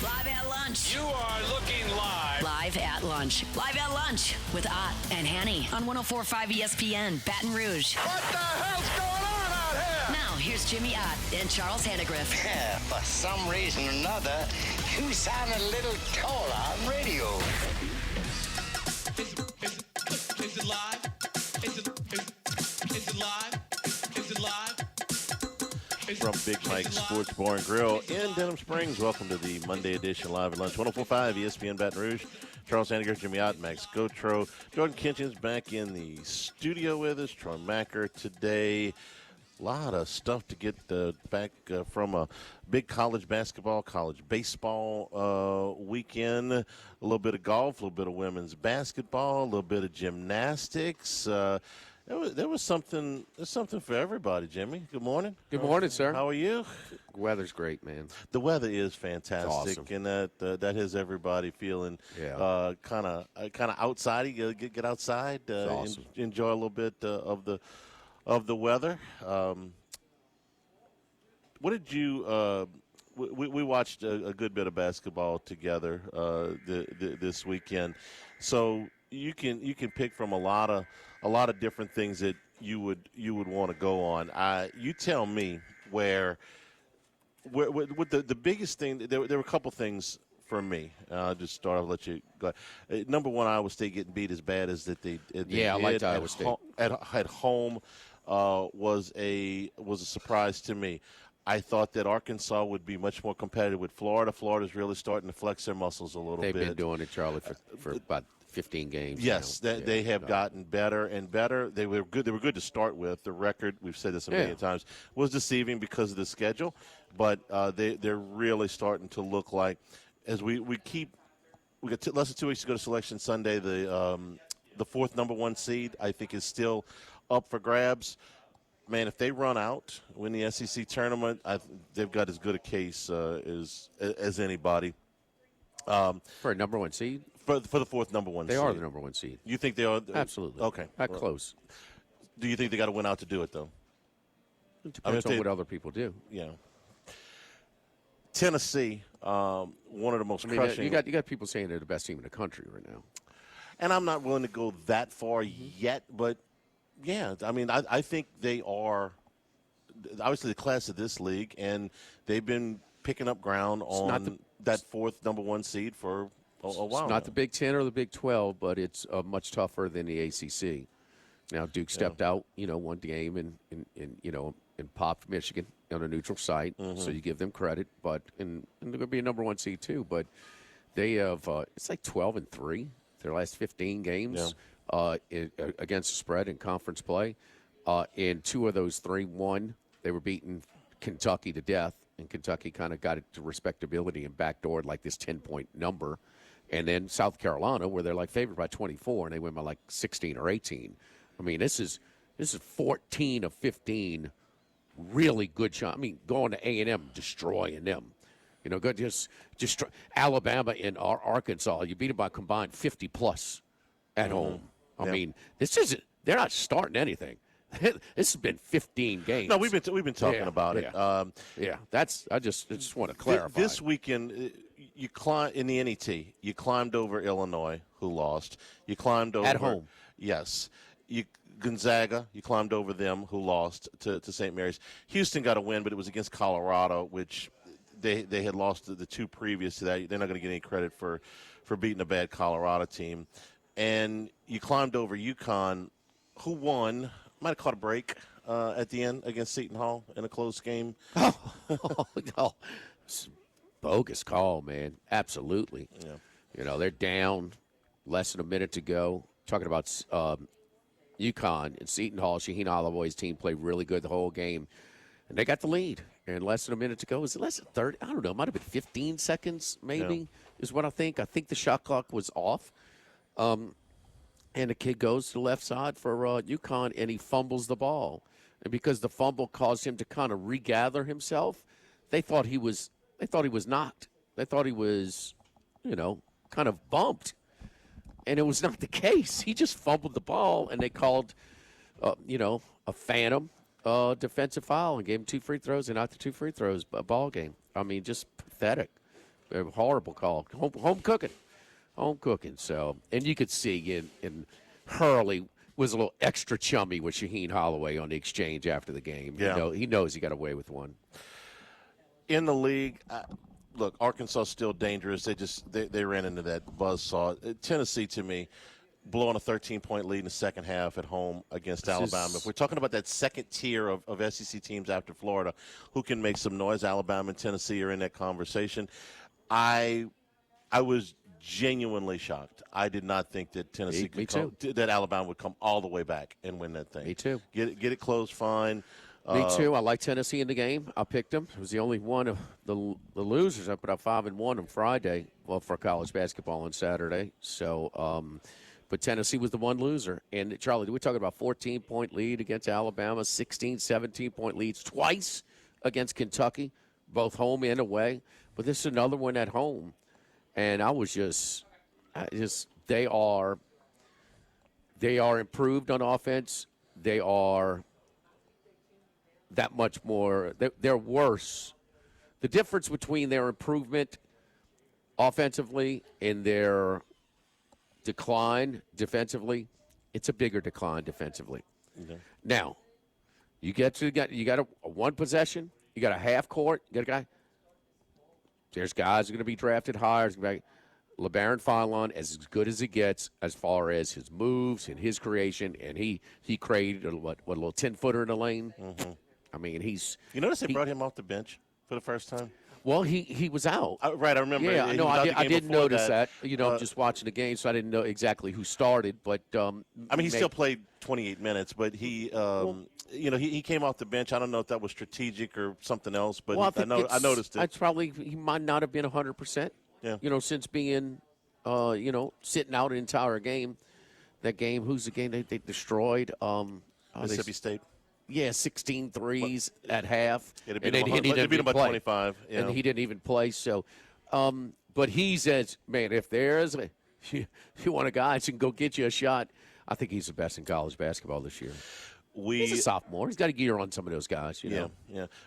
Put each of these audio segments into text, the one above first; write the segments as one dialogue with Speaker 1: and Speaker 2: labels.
Speaker 1: Live at lunch.
Speaker 2: You are looking live.
Speaker 1: Live at lunch. Live at lunch with Ott and Hanny on 104.5 ESPN, Baton Rouge.
Speaker 2: What the hell's going on out here?
Speaker 1: Now, here's Jimmy Ott and Charles Hannegriff.
Speaker 3: Yeah, for some reason or another, you sound a little taller on radio.
Speaker 4: Is it live? Is it live? Is it live?
Speaker 5: From Big Mike's Sports Bar and Grill in Denham Springs. Welcome to the Monday edition Live at Lunch. 104.5 ESPN Baton Rouge. Charles Hannegriff, Jimmy Ott, Max Gotro. Jordan Kitchens back in the studio with us. Troy Macker today. A lot of stuff to get back from a big college basketball, college baseball weekend. A little bit of golf, a little bit of women's basketball, a little bit of gymnastics. There was something for everybody, Jimmy. Good morning.
Speaker 6: Good morning, sir.
Speaker 5: How are you?
Speaker 6: Weather's great, man.
Speaker 5: The weather is fantastic,
Speaker 6: awesome.
Speaker 5: and that has everybody feeling kind of outside. You get outside,
Speaker 6: awesome.
Speaker 5: Enjoy a little bit of the weather. What did you? We watched a good bit of basketball together this weekend, so you can pick from a lot of different things that you would want to go on. You tell me where with the biggest thing. There were a couple things for me. I'll just start. I'll let you go. Number one, Iowa State getting beat as bad as that they
Speaker 6: I liked Iowa State
Speaker 5: at home was a surprise to me. I thought that Arkansas would be much more competitive with Florida. Florida's really starting to flex their muscles a little bit.
Speaker 6: They've been doing it, Charlie, for about 15 games.
Speaker 5: Yes, they have gotten better and better. They were good. They were good to start with. The record, we've said this a million times, was deceiving because of the schedule, but they're really starting to look like, as we got less than 2 weeks to go to Selection Sunday. The fourth number one seed, I think, is still up for grabs. Man, if they run out, win the SEC tournament, they've got as good a case as anybody.
Speaker 6: For a number one seed?
Speaker 5: For the fourth number one seed.
Speaker 6: They are the number one seed.
Speaker 5: You think they are?
Speaker 6: Absolutely.
Speaker 5: Okay.
Speaker 6: Not close.
Speaker 5: Do you think they got to win out to do it, though?
Speaker 6: It depends on what other people do.
Speaker 5: Yeah. Tennessee, one of the most crushing.
Speaker 6: You got people saying they're the best team in the country right now.
Speaker 5: And I'm not willing to go that far yet, but, yeah, I mean, I think they are obviously the class of this league, and they've been picking up ground on that fourth number one seed for a while.
Speaker 6: It's not the Big 10 or the Big 12, but it's much tougher than the ACC. Now, Duke stepped out, one game and popped Michigan on a neutral site, so you give them credit. But and they're going to be a number one seed too. But they have it's like 12-3 their last 15 games against the spread in conference play. In two of those 3-1, they were beating Kentucky to death, and Kentucky kind of got it to respectability and backdoored like this 10-point number. And then South Carolina, where they're like favored by 24, and they win by like 16 or 18. I mean, this is 14 of 15 really good shot. I mean, going to A&M, destroying them. Good just Alabama and Arkansas. You beat them by combined 50+ at home. I mean, they're not starting anything. This has been 15 games.
Speaker 5: No, we've been talking about it.
Speaker 6: I just want to clarify.
Speaker 5: This weekend, you climb in the NET. You climbed over Illinois, who lost. You climbed over
Speaker 6: at home.
Speaker 5: Yes. Gonzaga, you climbed over them, who lost to St. Mary's. Houston got a win, but it was against Colorado, which they had lost the two previous to that. They're not going to get any credit for beating a bad Colorado team. And you climbed over UConn, who won. Might have caught a break at the end against Seton Hall in a close game.
Speaker 6: No. Bogus call, man. Absolutely.
Speaker 5: Yeah.
Speaker 6: They're down, less than a minute to go. Talking about UConn and Seton Hall. Shaheen Olivoy's team played really good the whole game, and they got the lead. And less than a minute to go. Was it less than 30? I don't know. It might have been 15 seconds, maybe, is what I think. I think the shot clock was off. And the kid goes to the left side for UConn, and he fumbles the ball. And because the fumble caused him to kind of regather himself, they thought he was knocked. They thought he was, kind of bumped. And it was not the case. He just fumbled the ball, and they called, a phantom defensive foul and gave him 2 free throws, and not the 2 free throws, a ball game. I mean, just pathetic. A horrible call. Home cooking. Home cooking. So, and you could see in Hurley was a little extra chummy with Shaheen Holloway on the exchange after the game.
Speaker 5: Yeah.
Speaker 6: He knows he got away with one.
Speaker 5: In the league, look, Arkansas is still dangerous. They ran into that buzzsaw. Tennessee, to me, blowing a 13-point lead in the second half at home against Alabama. If we're talking about that second tier of SEC teams after Florida who can make some noise, Alabama and Tennessee are in that conversation. I was genuinely shocked. I did not think that Tennessee that Alabama would come all the way back and win that thing.
Speaker 6: Me too.
Speaker 5: Get it close, fine.
Speaker 6: Me too. I like Tennessee in the game. I picked them. It was the only one of the losers. I put up 5-1 on Friday, for college basketball on Saturday. So, but Tennessee was the one loser. And, Charlie, we're talking about 14-point lead against Alabama, 16, 17-point leads twice against Kentucky, both home and away. But this is another one at home. And I was they are improved on offense. They are that much more. They're worse. The difference between their improvement offensively and their decline defensively, it's a bigger decline defensively. Okay. Now, you got a one possession, you got a half court, you got a guy. There's guys who are going to be drafted higher. LeBaron Philon, as good as he gets as far as his moves and his creation, and he created a little 10-footer in the lane. Mm-hmm. I mean,
Speaker 5: You notice they brought him off the bench for the first time?
Speaker 6: Well, he was out.
Speaker 5: Right, I remember.
Speaker 6: Yeah, no, I didn't notice that. I'm just watching the game, so I didn't know exactly who started. But
Speaker 5: he still played 28 minutes, but he came off the bench. I don't know if that was strategic or something else, but I noticed it.
Speaker 6: It's probably he might not have been 100%. Yeah. Since being, sitting out an entire game. That game, who's the game they destroyed?
Speaker 5: Mississippi State.
Speaker 6: Yeah, 16 threes at half.
Speaker 5: They beat him by 25. Yeah.
Speaker 6: And he didn't even play. So, but he says, man, if you want a guy that can go get you a shot, I think he's the best in college basketball this year. He's a sophomore. He's got a gear on some of those guys.
Speaker 5: Yeah.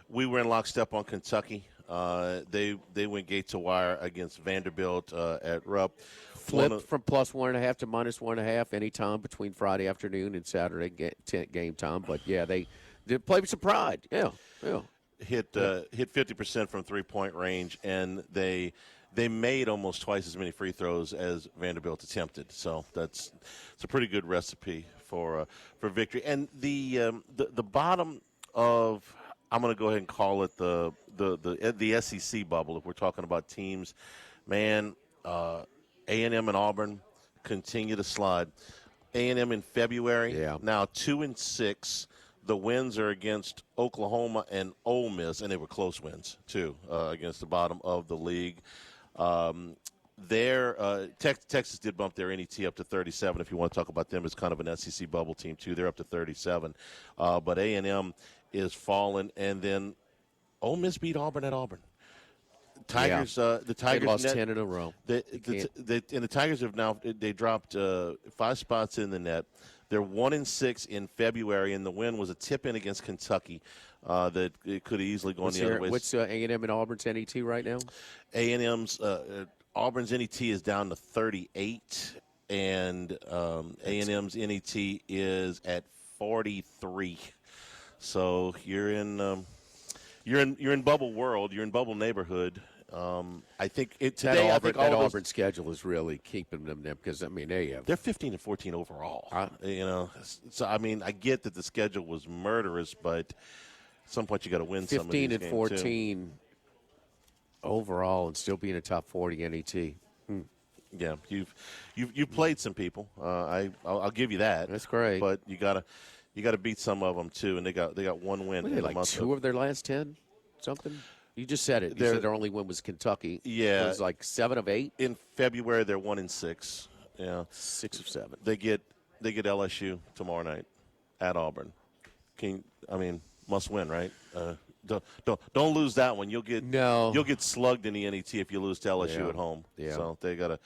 Speaker 5: We were in lockstep on Kentucky. They went gate to wire against Vanderbilt at Rupp.
Speaker 6: Flipped from plus 1.5 to minus 1.5 anytime between Friday afternoon and Saturday game time. But, yeah, they played with some pride. Yeah.
Speaker 5: Hit 50% from three-point range, and they made almost twice as many free throws as Vanderbilt attempted. So it's a pretty good recipe for victory. And the bottom of – I'm going to go ahead and call it the SEC bubble if we're talking about teams. Man, A&M and Auburn continue to slide. A&M in February, now 2-6. The wins are against Oklahoma and Ole Miss, and they were close wins, too, against the bottom of the league. Texas did bump their NET up to 37. If you want to talk about them as kind of an SEC bubble team, too, they're up to 37. But A&M is falling, and then Ole Miss beat Auburn at Auburn. Tigers, the Tigers
Speaker 6: they lost 10 in a row.
Speaker 5: And the Tigers have now they dropped 5 spots in the net. They're 1-6 in February, and the win was a tip-in against Kentucky that it could have easily gone the other way.
Speaker 6: What's A&M and Auburn's NET right now?
Speaker 5: A&M's Auburn's NET is down to 38, and A&M's NET is at 43. So you're in bubble world. You're in bubble neighborhood. I think today.
Speaker 6: That Auburn schedule is really keeping them there because they're
Speaker 5: 15-14 overall. So I get that the schedule was murderous, but at some point you got to win.
Speaker 6: 15
Speaker 5: and
Speaker 6: 14 overall, and still being a top 40 NET.
Speaker 5: Yeah, you've played some people. I'll give you that.
Speaker 6: That's great,
Speaker 5: but you gotta beat some of them too, and they got one win.
Speaker 6: What, like 2 of their last 10, something. You just said it. You said their only win was Kentucky.
Speaker 5: Yeah,
Speaker 6: it was like 7 of 8
Speaker 5: in February. They're 1-6. Yeah,
Speaker 6: 6 of 7.
Speaker 5: They get LSU tomorrow night at Auburn. Must win, right? Don't lose that one. You'll get slugged in the NET if you lose to LSU at home. Yeah. So they gotta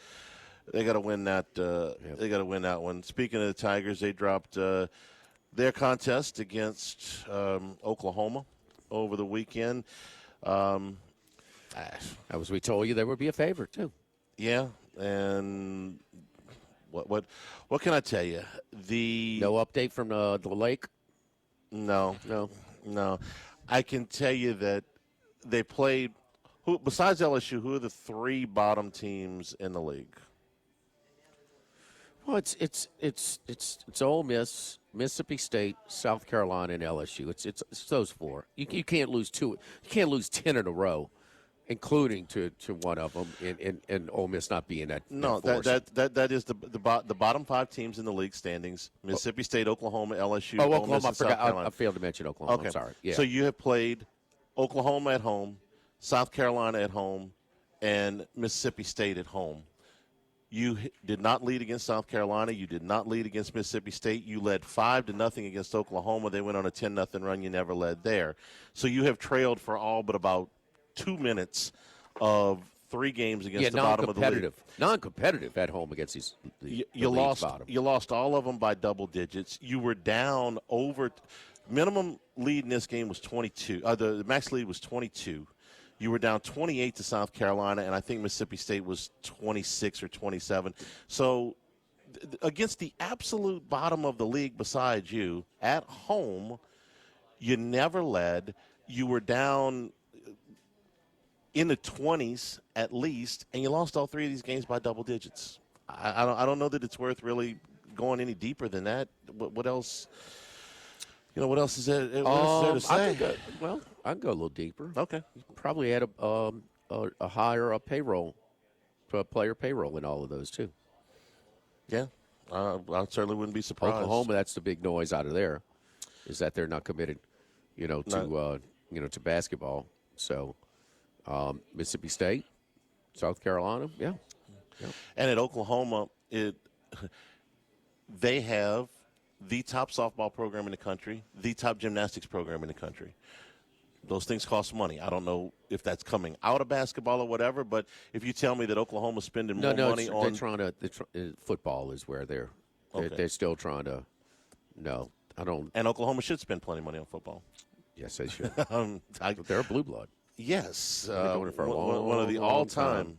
Speaker 5: win that. They gotta win that one. Speaking of the Tigers, they dropped their contest against Oklahoma over the weekend.
Speaker 6: As we told you, there would be a favorite too.
Speaker 5: Yeah, and what can I tell you?
Speaker 6: No update from the lake.
Speaker 5: No. I can tell you that they played. Who besides LSU? Who are the 3 bottom teams in the league?
Speaker 6: Well, it's Ole Miss, Mississippi State, South Carolina, and LSU. It's those 4. You can't lose 2. You can't lose 10 in a row, including to one of them, and Ole Miss not being that.
Speaker 5: No, that is the bottom 5 teams in the league standings: Mississippi State, Oklahoma, LSU.
Speaker 6: Oh,
Speaker 5: Ole
Speaker 6: Oklahoma!
Speaker 5: Miss,
Speaker 6: I
Speaker 5: and South
Speaker 6: forgot.
Speaker 5: Carolina.
Speaker 6: I failed to mention Oklahoma.
Speaker 5: Okay,
Speaker 6: I'm sorry. Yeah.
Speaker 5: So you have played Oklahoma at home, South Carolina at home, and Mississippi State at home. You did not lead against South Carolina. You did not lead against Mississippi State. You led 5-0 against Oklahoma. They went on a 10-0 run. You never led there. So you have trailed for all but about 2 minutes of 3 games against the bottom of the league.
Speaker 6: Non-competitive at home against these.
Speaker 5: You lost all of them by double digits. You were down over. Minimum lead in this game was 22. The max lead was 22. You were down 28 to South Carolina, and I think Mississippi State was 26 or 27. So against the absolute bottom of the league besides you, at home, you never led. You were down in the 20s at least, and you lost all 3 of these games by double digits. I don't know that it's worth really going any deeper than that. What else? What else is there to say?
Speaker 6: I can go a little deeper.
Speaker 5: Okay.
Speaker 6: You probably had a higher payroll, player payroll in all of those too.
Speaker 5: Yeah, I certainly wouldn't be surprised.
Speaker 6: Oklahoma, that's the big noise out of there, is that they're not committed, to basketball. So, Mississippi State, South Carolina, yeah.
Speaker 5: And at Oklahoma, they have the top softball program in the country, the top gymnastics program in the country. Those things cost money. I don't know if that's coming out of basketball or whatever, but if you tell me that Oklahoma's spending more money on
Speaker 6: they're trying to football is where they're still trying to. No, I don't.
Speaker 5: And Oklahoma should spend plenty of money on football.
Speaker 6: Yes, they should. They're a blue blood.
Speaker 5: Yes,
Speaker 6: doing it for
Speaker 5: one of the all-time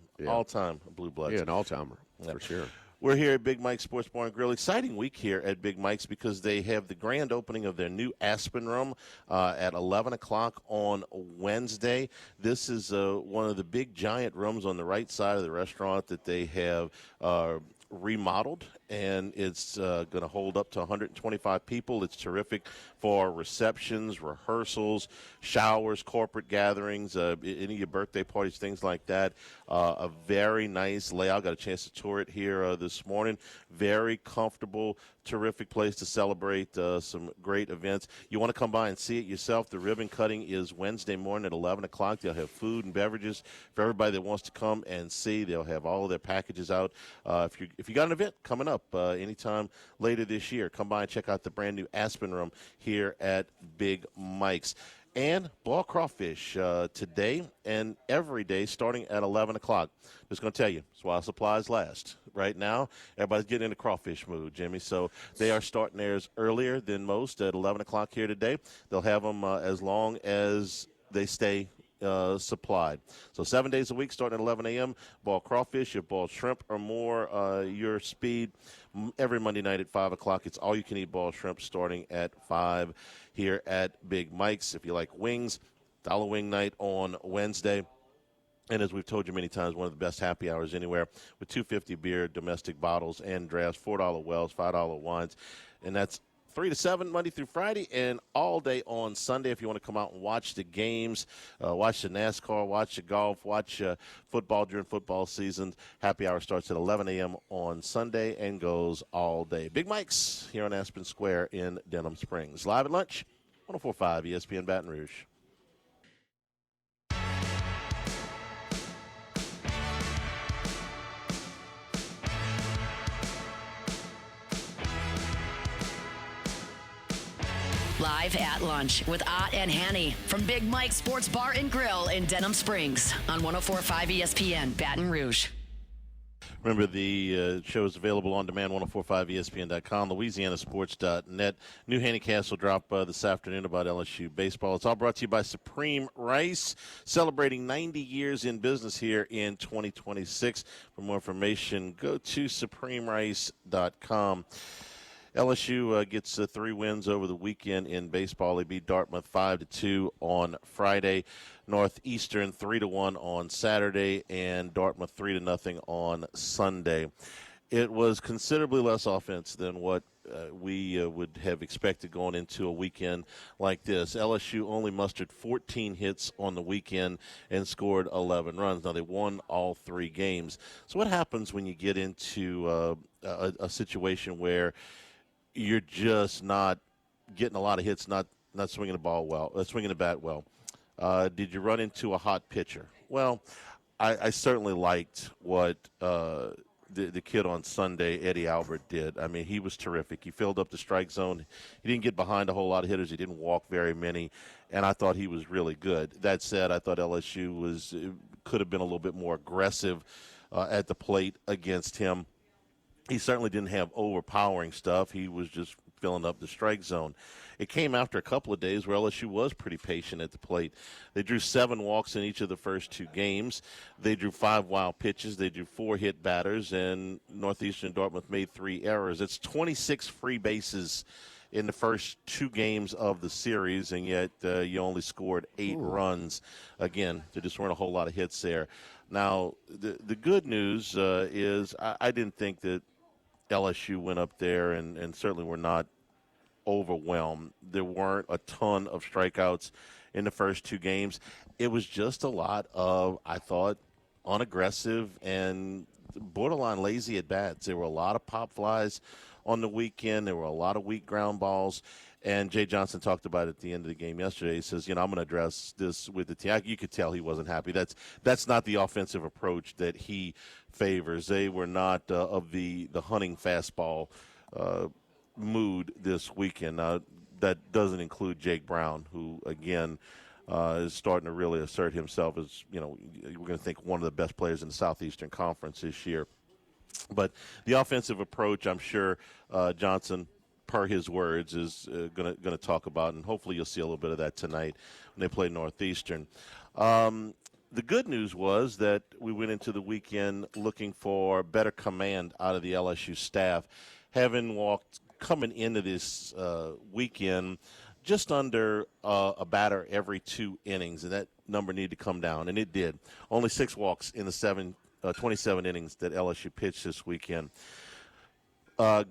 Speaker 5: blue bloods.
Speaker 6: Yeah, an all-timer for sure.
Speaker 5: We're here at Big Mike's Sports Bar and Grill. Exciting week here at Big Mike's because they have the grand opening of their new Aspen Room at 11 o'clock on Wednesday. This is one of the big giant rooms on the right side of the restaurant that they have remodeled, and it's going to hold up to 125 people. It's terrific for receptions, rehearsals, showers, corporate gatherings, any of your birthday parties, things like that. A very nice layout. Got a chance to tour it here this morning. Very comfortable, terrific place to celebrate some great events. You want to come by and see it yourself. The ribbon cutting is Wednesday morning at 11 o'clock. They'll have food and beverages for everybody that wants to come and see. They'll have all of their packages out. If you got an event coming up anytime later this year, come by and check out the brand new Aspen Room here at Big Mike's. And boiled crawfish today and every day starting at 11 o'clock. Just going to tell you, it's while supplies last. Right now, everybody's getting in the crawfish mood, Jimmy. So they are starting theirs earlier than most at 11 o'clock here today. They'll have them as long as they stay supplied. So 7 days a week starting at 11 a.m. Boiled crawfish, your boiled shrimp or more, your speed. Every Monday night at 5 o'clock. It's all you can eat boiled shrimp starting at 5 here at Big Mike's. If you like wings, dollar wing night on Wednesday. And as we've told you many times, one of the best happy hours anywhere with $2.50 beer, domestic bottles and drafts, $4 wells, $5 wines. And that's 3 to 7 Monday through Friday and all day on Sunday. If you want to come out and watch the games, watch the NASCAR, watch the golf, watch football during football season, happy hour starts at 11 a.m. on Sunday and goes all day. Big Mike's here on Aspen Square in Denham Springs. Live at lunch, 104.5 ESPN Baton Rouge.
Speaker 1: Live at lunch with Ott and Hanny from Big Mike's Sports Bar and Grill in Denham Springs on 104.5 ESPN Baton Rouge.
Speaker 5: Remember, the show is available on demand, 1045ESPN.com, LouisianaSports.net. New handicap will drop this afternoon about LSU baseball. It's all brought to you by Supreme Rice, celebrating 90 years in business here in 2026. For more information, go to SupremeRice.com. LSU gets 3 wins over the weekend in baseball. They beat Dartmouth 5-2 on Friday, Northeastern 3-1 on Saturday, and Dartmouth 3-0 on Sunday. It was considerably less offense than what we would have expected going into a weekend like this. LSU only mustered 14 hits on the weekend and scored 11 runs. Now, they won all 3 games. So what happens when you get into a situation where you're just not getting a lot of hits, not swinging the ball well, swinging the bat well? Did you run into a hot pitcher? Well, I certainly liked what the kid on Sunday, Eddie Albert, did. I mean, he was terrific. He filled up the strike zone. He didn't get behind a whole lot of hitters. He didn't walk very many, and I thought he was really good. That said, I thought LSU could have been a little bit more aggressive at the plate against him. He certainly didn't have overpowering stuff. He was just filling up the strike zone. It came after a couple of days where LSU was pretty patient at the plate. They drew 7 walks in each of the first 2 games. They drew 5 wild pitches. They drew 4 hit batters, and Northeastern Dartmouth made 3 errors. It's 26 free bases in the first 2 games of the series, and yet you only scored 8 runs. Again, there just weren't a whole lot of hits there. Now, the good news is I didn't think that LSU went up there and certainly were not overwhelmed. There weren't a ton of strikeouts in the first 2 games. It was just a lot of, I thought, unaggressive and borderline lazy at bats. There were a lot of pop flies on the weekend. There were a lot of weak ground balls. And Jay Johnson talked about it at the end of the game yesterday. He says, I'm going to address this with the team. You could tell he wasn't happy. That's not the offensive approach that he favors. They were not of the hunting fastball mood this weekend. That doesn't include Jake Brown, who, again, is starting to really assert himself as, we're going to think one of the best players in the Southeastern Conference this year. But the offensive approach, I'm sure Johnson, per his words, is going to talk about, and hopefully you'll see a little bit of that tonight when they play Northeastern. The good news was that we went into the weekend looking for better command out of the LSU staff, coming into this weekend just under a batter every 2 innings, and that number needed to come down, and it did. Only 6 walks in the 27 innings that LSU pitched this weekend.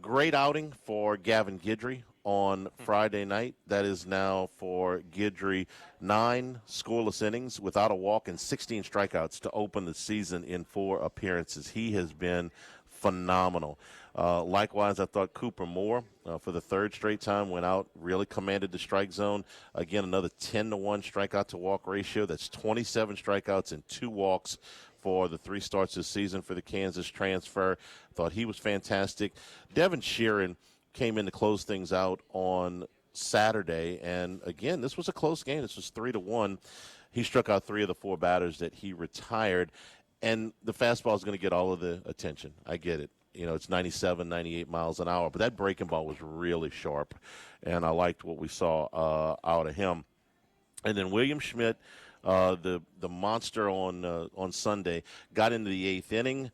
Speaker 5: Great outing for Gavin Guidry on Friday night. That is now for Guidry 9 scoreless innings without a walk and 16 strikeouts to open the season in 4 appearances. He has been phenomenal. Likewise, I thought Cooper Moore, for the 3rd straight time, went out, really commanded the strike zone. Again, another 10-to-1 strikeout to walk ratio. That's 27 strikeouts and 2 walks for the 3 starts this season for the Kansas transfer. Thought he was fantastic. Devin Sheeran came in to close things out on Saturday, and again, this was a close game. This was 3-1. He struck out 3 of the 4 batters that he retired, and the fastball is going to get all of the attention. I get it. It's 97, 98 miles an hour, but that breaking ball was really sharp, and I liked what we saw out of him. And then William Schmidt, the monster on Sunday, got into the 8th inning,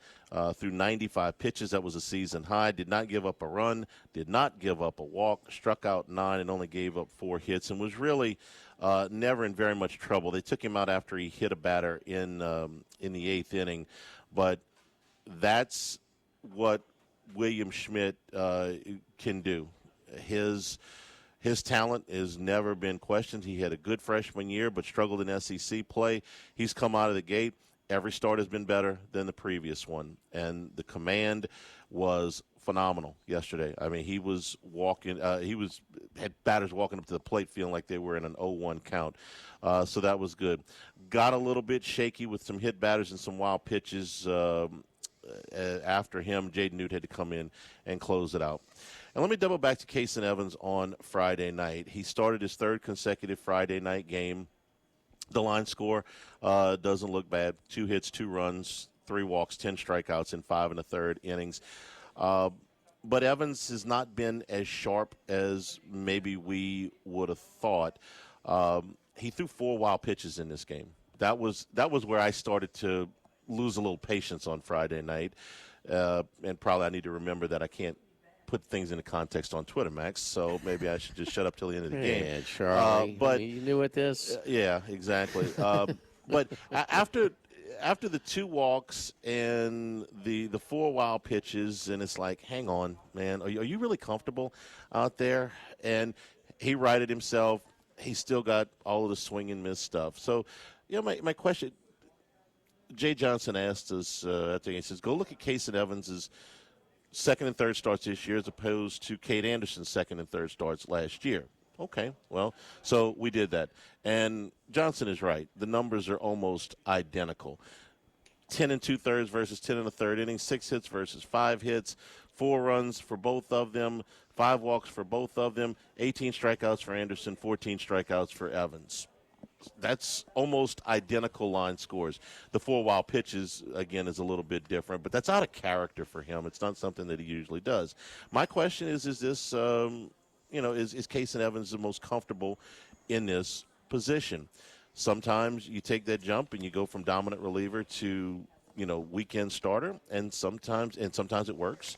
Speaker 5: through 95 pitches. That was a season high. Did not give up a run, did not give up a walk, struck out 9 and only gave up 4 hits, and was really never in very much trouble. They took him out after he hit a batter in the 8th inning, but that's what William Schmidt can do. His talent has never been questioned. He had a good freshman year but struggled in SEC play. He's come out of the gate. Every start has been better than the previous one, and the command was phenomenal yesterday. I mean, he was had batters walking up to the plate feeling like they were in an 0-1 count. So that was good. Got a little bit shaky with some hit batters and some wild pitches. After him, Jaden Newt had to come in and close it out. And let me double back to Kason Evans on Friday night. He started his 3rd consecutive Friday night game. The line score doesn't look bad. 2 hits, 2 runs, 3 walks, 10 strikeouts in 5 1/3 innings. But Evans has not been as sharp as maybe we would have thought. He threw 4 wild pitches in this game. That was where I started to lose a little patience on Friday night. And probably I need to remember that I can't put things into context on Twitter, Max, so maybe I should just shut up till the end of the game.
Speaker 6: Yeah, Charlie.
Speaker 5: But
Speaker 6: you knew what this.
Speaker 5: Yeah, exactly. But after the 2 walks and the 4 wild pitches, and it's like, hang on, man, are you really comfortable out there? And he righted himself. He still got all of the swing and miss stuff. So, my question, Jay Johnson asked us at the game, he says, go look at Kason Evans's second and third starts this year as opposed to Cade Anderson's second and third starts last year. Okay, well, so we did that. And Johnson is right. The numbers are almost identical. 10 2/3 versus 10 1/3 innings, 6 hits versus 5 hits, 4 runs for both of them, 5 walks for both of them, 18 strikeouts for Anderson, 14 strikeouts for Evans. That's almost identical line scores. The 4 wild pitches, again, is a little bit different, but that's out of character for him. It's not something that he usually does. My question is this, is Kason Evans the most comfortable in this position? Sometimes you take that jump and you go from dominant reliever to, weekend starter, and sometimes it works.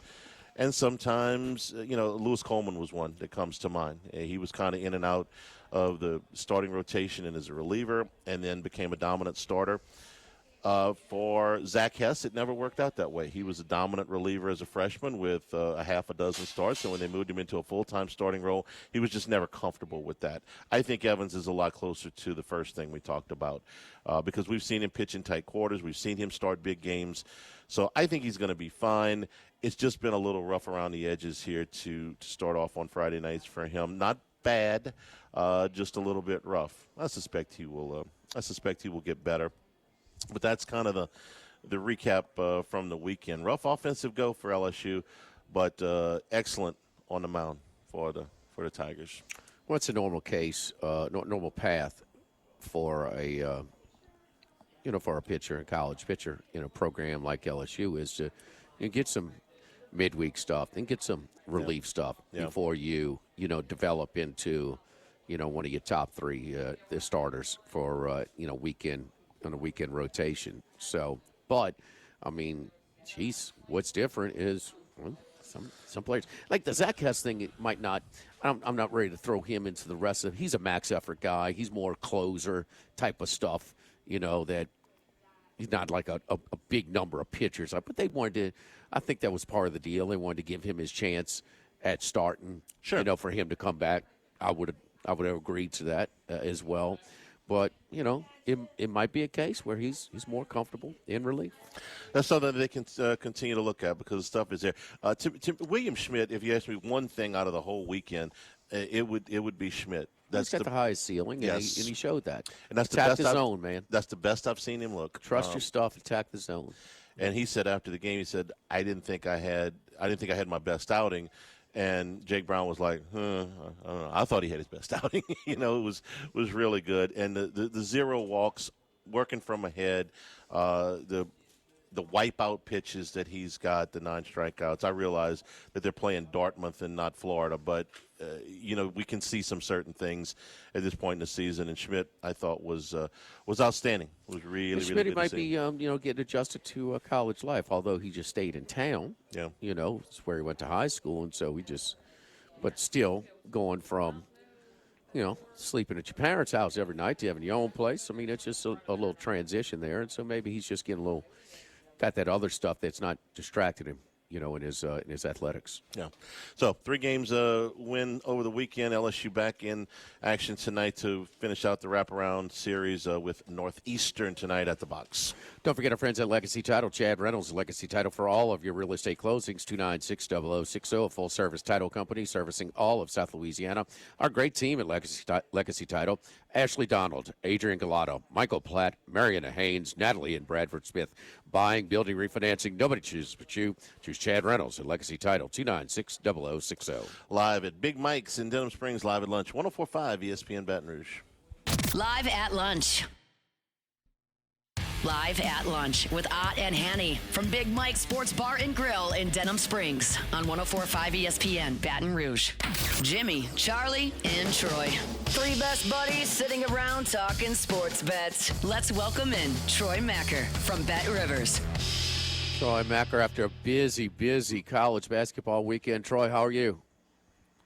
Speaker 5: And sometimes, Lewis Coleman was one that comes to mind. He was kind of in and out of the starting rotation and as a reliever, and then became a dominant starter. For Zach Hess, it never worked out that way. He was a dominant reliever as a freshman with a half a dozen starts, and when they moved him into a full-time starting role, he was just never comfortable with that. I think Evans is a lot closer to the first thing we talked about because we've seen him pitch in tight quarters. We've seen him start big games. So I think he's going to be fine. It's just been a little rough around the edges here to start off on Friday nights for him. Not bad, just a little bit rough. I suspect he will get better. But that's kind of the recap from the weekend. Rough offensive go for LSU, but excellent on the mound for the Tigers.
Speaker 6: What's a normal case, normal path for a pitcher, a college pitcher in a program like LSU is to get some midweek stuff and get some relief stuff before you develop into one of your top 3 the starters for weekend on a weekend rotation. So, but I mean, geez, what's different is some players like the Zach Hess thing. It might not. I'm not ready to throw him into the rest of. He's a max effort guy. He's more closer type of stuff. That he's not like a big number of pitchers. But they wanted to. I think that was part of the deal. They wanted to give him his chance at starting.
Speaker 5: Sure.
Speaker 6: For him to come back. I would have agreed to that as well. But, it might be a case where he's more comfortable in relief.
Speaker 5: That's something that they can continue to look at because the stuff is there. William Schmidt, if you ask me one thing out of the whole weekend, it would be Schmidt.
Speaker 6: He's got the highest ceiling,
Speaker 5: yes.
Speaker 6: and he showed that.
Speaker 5: And that's
Speaker 6: attack
Speaker 5: the best
Speaker 6: the zone, man.
Speaker 5: That's the best I've seen him look.
Speaker 6: Trust your stuff, attack the zone.
Speaker 5: And he said after the game, he said, I didn't think I had my best outing. And Jake Brown was like, I don't know. I thought he had his best outing. It was really good. And the 0 walks, working from ahead, the wipeout pitches that he's got, the 9 strikeouts. I realize that they're playing Dartmouth and not Florida, but we can see some certain things at this point in the season. And Schmidt, I thought, was outstanding. Was really
Speaker 6: Schmidt
Speaker 5: really good
Speaker 6: might
Speaker 5: to
Speaker 6: be
Speaker 5: see.
Speaker 6: getting adjusted to college life, although he just stayed in town.
Speaker 5: Yeah,
Speaker 6: it's where he went to high school, and so but still going from sleeping at your parents' house every night to having your own place. I mean, it's just a little transition there, and so maybe he's just getting got that other stuff that's not distracted him, in his athletics.
Speaker 5: Yeah. So 3 games win over the weekend. LSU back in action tonight to finish out the wraparound series with Northeastern tonight at the Box.
Speaker 6: Don't forget our friends at Legacy Title. Chad Reynolds, Legacy Title for all of your real estate closings. 296-0060, a full-service title company servicing all of South Louisiana. Our great team at Legacy Title: Ashley Donald, Adrian Galato, Michael Platt, Mariana Haynes, Natalie and Bradford Smith. Buying, building, refinancing, nobody chooses but you. Choose Chad Reynolds at Legacy Title, 296-0060.
Speaker 5: Live at Big Mike's in Denham Springs, live at lunch, 104.5 ESPN Baton Rouge.
Speaker 1: Live at lunch. Live at Lunch with Ott and Hanny from Big Mike Sports Bar and Grill in Denham Springs on 104.5 ESPN Baton Rouge. Jimmy, Charlie, and Troy. Three best buddies sitting around talking sports bets. Let's welcome in Troy Macker from Bet Rivers.
Speaker 6: Troy Macker after a busy college basketball weekend. Troy, how are you?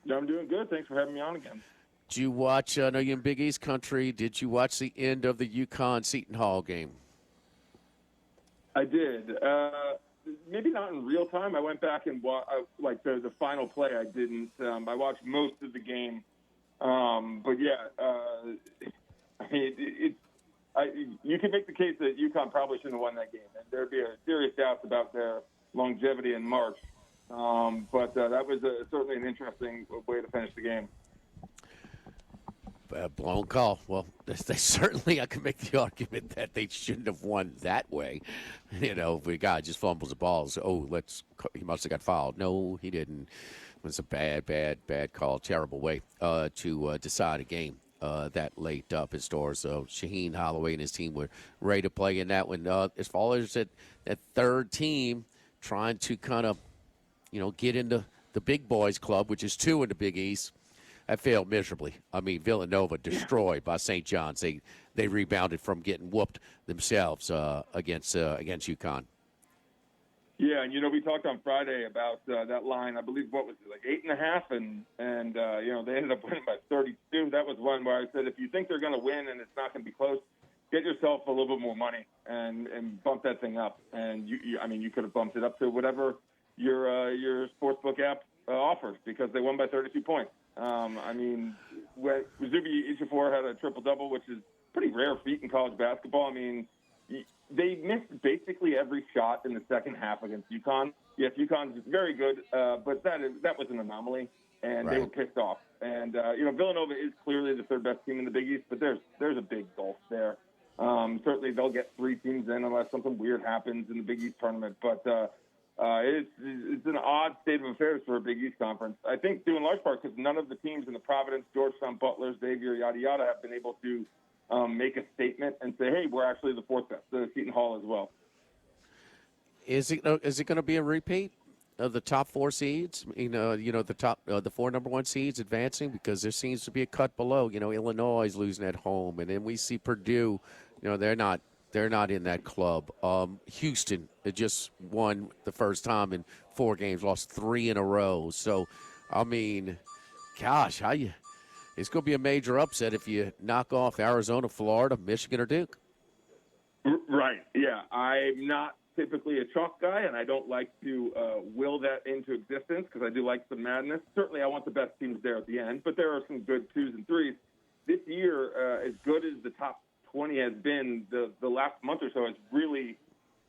Speaker 7: I'm doing good. Thanks for having me on again.
Speaker 6: Did you watch, I know you're in Big East country, did you watch the end of the UConn-Seton Hall game?
Speaker 7: I did. Maybe not in real time. I went back and watched, the final play I didn't. I watched most of the game. But, yeah, I mean, you can make the case that UConn probably shouldn't have won that game. And there'd be a serious doubt about their longevity in March. But that was certainly an interesting way to finish the game.
Speaker 6: Blown call. Well, they certainly, I can make the argument that they shouldn't have won that way. You know, if a guy just fumbles the ball, so, he must have got fouled. No, he didn't. It was a bad call, terrible way to decide a game that late up as far as Shaheen Holloway and his team were ready to play in that one. As far as that third team trying to kind of, get into the big boys club, which is 2 in the Big East, I failed miserably. I mean, Villanova destroyed by St. John's. They rebounded from getting whooped themselves against UConn.
Speaker 7: Yeah, and we talked on Friday about that line. I believe what was it, like 8.5, and they ended up winning by 32. That was one where I said, if you think they're going to win and it's not going to be close, get yourself a little bit more money and bump that thing up. And you could have bumped it up to whatever your sportsbook app offers, because they won by 32 points. When Zubi Ejiofor had a triple-double, which is a pretty rare feat in college basketball. I mean, they missed basically every shot in the second half against UConn. Yes, UConn's very good, but that was an anomaly, and They were pissed off. And, Villanova is clearly the third-best team in the Big East, but there's a big gulf there. Certainly they'll get 3 teams in unless something weird happens in the Big East tournament, but it's an odd state of affairs for a Big East conference. I think due in large part because none of the teams in the Providence, Georgetown, Butler, Xavier, yada, yada, have been able to make a statement and say, hey, we're actually the 4th best, the Seton Hall as well.
Speaker 6: Is it going to be a repeat of the top 4 seeds? The 4 number 1 seeds advancing, because there seems to be a cut below. Illinois is losing at home, and then we see Purdue. They're not in that club. Houston just won the first time in 4 games, lost 3 in a row. So, I mean, gosh, it's going to be a major upset if you knock off Arizona, Florida, Michigan, or Duke.
Speaker 7: Right, yeah. I'm not typically a chalk guy, and I don't like to will that into existence because I do like some madness. Certainly I want the best teams there at the end, but there are some good 2s and 3s. This year, as good as the top 20 has been, the last month or so has really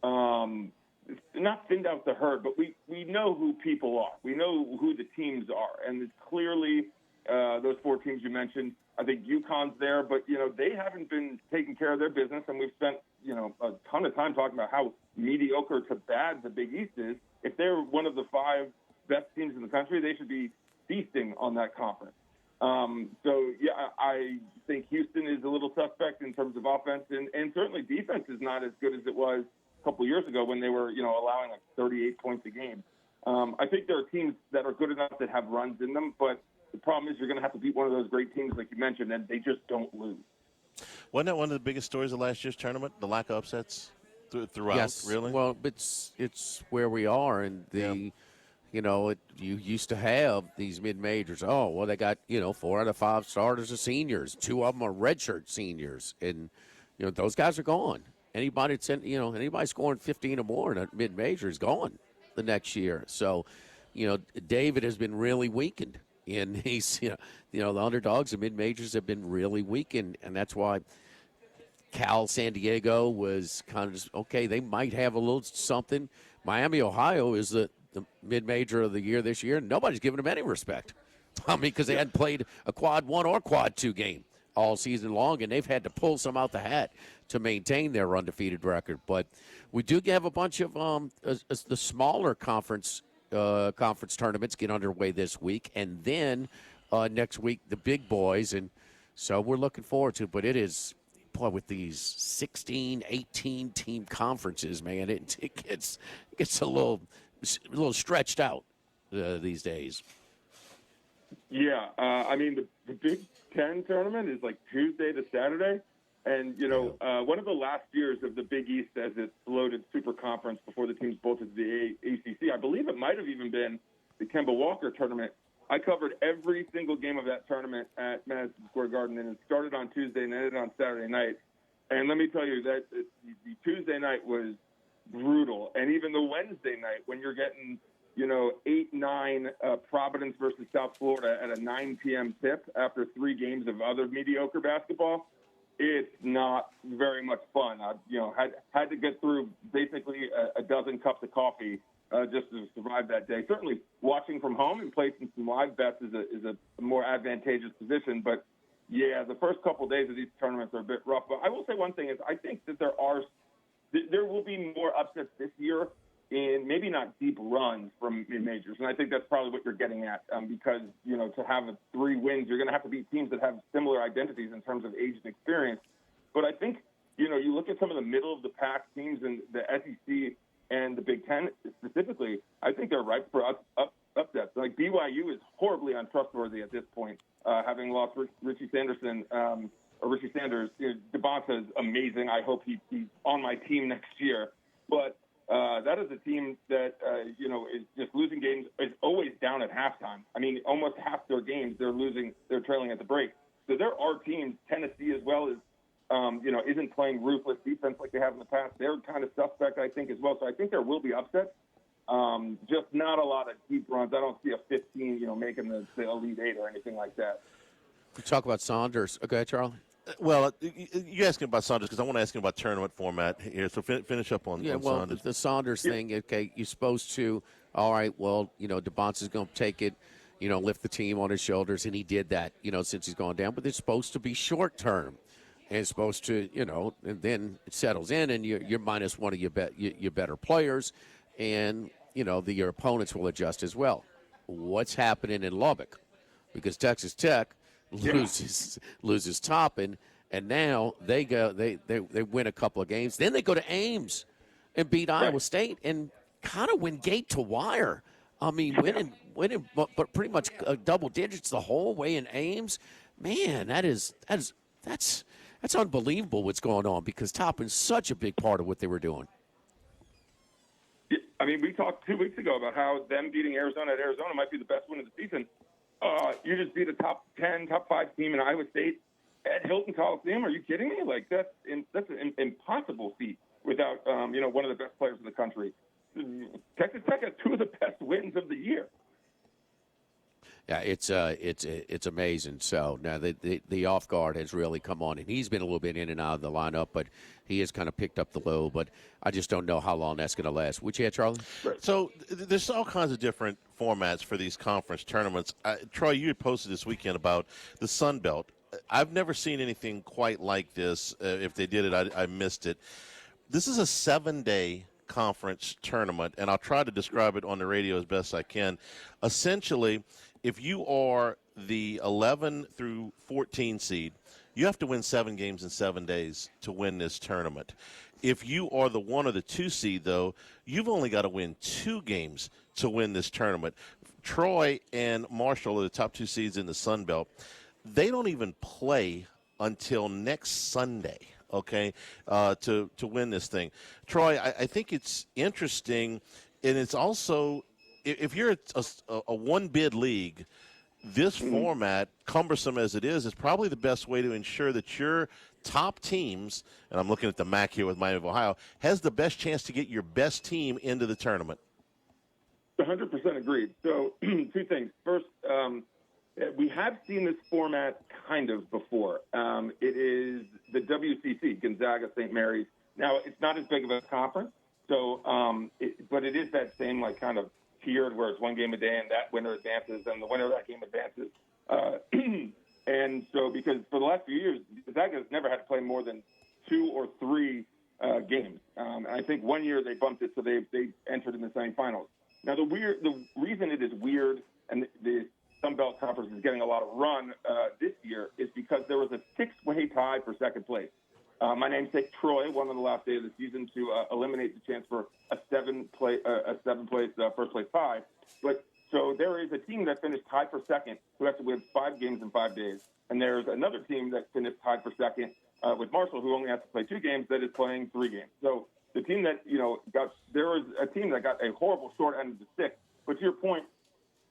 Speaker 7: not thinned out the herd, but we know who people are. We know who the teams are, and it's clearly those 4 teams you mentioned. I think UConn's there, but, they haven't been taking care of their business, and we've spent, a ton of time talking about how mediocre to bad the Big East is. If they're one of the 5 best teams in the country, they should be feasting on that conference. I think Houston is a little suspect in terms of offense, and certainly defense is not as good as it was a couple of years ago when they were, allowing like 38 points a game. I think there are teams that are good enough that have runs in them, but the problem is you're going to have to beat one of those great teams like you mentioned, and they just don't lose. Wasn't
Speaker 5: that one of the biggest stories of last year's tournament, the lack of upsets throughout?
Speaker 6: Yes.
Speaker 5: Really?
Speaker 6: Well, it's where we are, and you used to have these mid-majors. Oh, well, they got, 4 out of 5 starters are seniors. 2 of them are redshirt seniors. And, those guys are gone. Anybody scoring 15 or more in a mid-major is gone the next year. So, David has been really weakened. And he's, the underdogs and mid-majors have been really weakened. And that's why Cal San Diego was kind of just, okay, they might have a little something. Miami, Ohio is the mid-major of the year this year. Nobody's giving them any respect. I mean, because they hadn't played a quad 1 or quad 2 game all season long, and they've had to pull some out the hat to maintain their undefeated record. But we do have a bunch of the smaller conference tournaments get underway this week, and then next week the big boys, and so we're looking forward to it. But it is boy, with these 16, 18 team conferences, man, it gets a little stretched out these days.
Speaker 7: Yeah, I mean, the Big Ten tournament is like Tuesday to Saturday. And, one of the last years of the Big East as it floated super conference before the teams bolted to the ACC, I believe it might have even been the Kemba Walker tournament. I covered every single game of that tournament at Madison Square Garden, and it started on Tuesday and ended on Saturday night. And let me tell you that the Tuesday night was brutal. And even the Wednesday night, when you're getting, 8-9 Providence versus South Florida at a 9 p.m. tip after 3 games of other mediocre basketball, it's not very much fun. I, had to get through basically a dozen cups of coffee just to survive that day. Certainly, watching from home and placing some live bets is a more advantageous position. But yeah, the first couple of days of these tournaments are a bit rough. But I will say one thing is I think that there will be more upsets this year in maybe not deep runs from mid-majors. And I think that's probably what you're getting at because, to have 3 wins, you're going to have to beat teams that have similar identities in terms of age and experience. But I think, you look at some of the middle-of-the-pack teams in the SEC and the Big Ten specifically, I think they're ripe for upsets. Like BYU is horribly untrustworthy at this point, having lost Richie Sanders. DeBonta is amazing. I hope he's on my team next year. But that is a team that, is just losing games. It's always down at halftime. I mean, almost half their games they're trailing at the break. So there are teams, Tennessee as well as, isn't playing ruthless defense like they have in the past. They're kind of suspect, I think, as well. So I think there will be upsets. Just not a lot of deep runs. I don't see a 15, making the Elite Eight or anything like that.
Speaker 6: We talk about Saunders. Okay, Charlie.
Speaker 5: Well, you're asking about Saunders because I want to ask you about tournament format here. So finish up on Saunders.
Speaker 6: The Saunders thing. Okay, you're supposed to. All right. Well, DeBonta's going to take it. Lift the team on his shoulders, and he did that. Since he's gone down. But it's supposed to be short term, and it's supposed to. And then it settles in, and you're minus one of your better players, and your opponents will adjust as well. What's happening in Lubbock? Because Texas Tech loses Toppin, and now they win a couple of games. Then they go to Ames and beat Iowa State and kind of win gate to wire. I mean, winning, but pretty much double digits the whole way in Ames. Man, that's unbelievable what's going on because Toppin's such a big part of what they were doing.
Speaker 7: I mean, we talked 2 weeks ago about how them beating Arizona at Arizona might be the best win of the season. You just beat a top 10, top 5 team in Iowa State at Hilton Coliseum. Are you kidding me? Like that's an impossible feat without one of the best players in the country. Texas Tech has 2 of the best wins of the year.
Speaker 6: Yeah, it's amazing. So now the off guard has really come on, and he's been a little bit in and out of the lineup, but he has kind of picked up the load. But I just don't know how long that's going to last. Would you add, Charlie?
Speaker 5: So there's all kinds of different formats for these conference tournaments. Troy, you had posted this weekend about the Sun Belt. I've never seen anything quite like this. If they did it, I missed it. This is a 7-day conference tournament, and I'll try to describe it on the radio as best I can. Essentially, if you are the 11 through 14 seed, you have to win 7 games in 7 days to win this tournament. If you are the 1 or the 2 seed, though, you've only got to win 2 games to win this tournament. Troy and Marshall are the top 2 seeds in the Sun Belt. They don't even play until next Sunday, okay, to win this thing. Troy, I think it's interesting, and it's also, if you're a one-bid league, this format, cumbersome as it is probably the best way to ensure that your top teams, and I'm looking at the MAC here with Miami of Ohio, has the best chance to get your best team into the tournament.
Speaker 7: 100% agreed. So 2 things. First, we have seen this format kind of before. It is the WCC, Gonzaga, St. Mary's. Now, it's not as big of a conference, so but it is that same kind of tiered where it's 1 game a day and that winner advances and the winner of that game advances. And so because for the last few years, Gonzaga has never had to play more than 2 or 3 games. I think 1 year they bumped it so they entered in the semifinals. Now, the reason it is weird and the Sun Belt Conference is getting a lot of run this year is because there was a 6-way tie for second place. my namesake Troy won on the last day of the season to eliminate the chance for a seventh place first place tie. But so there is a team that finished tied for second who has to win 5 games in 5 days, and there's another team that finished tied for second with Marshall, who only has to play 2 games, that is playing 3 games. So the team that there was a team that got a horrible short end of the stick. But to your point,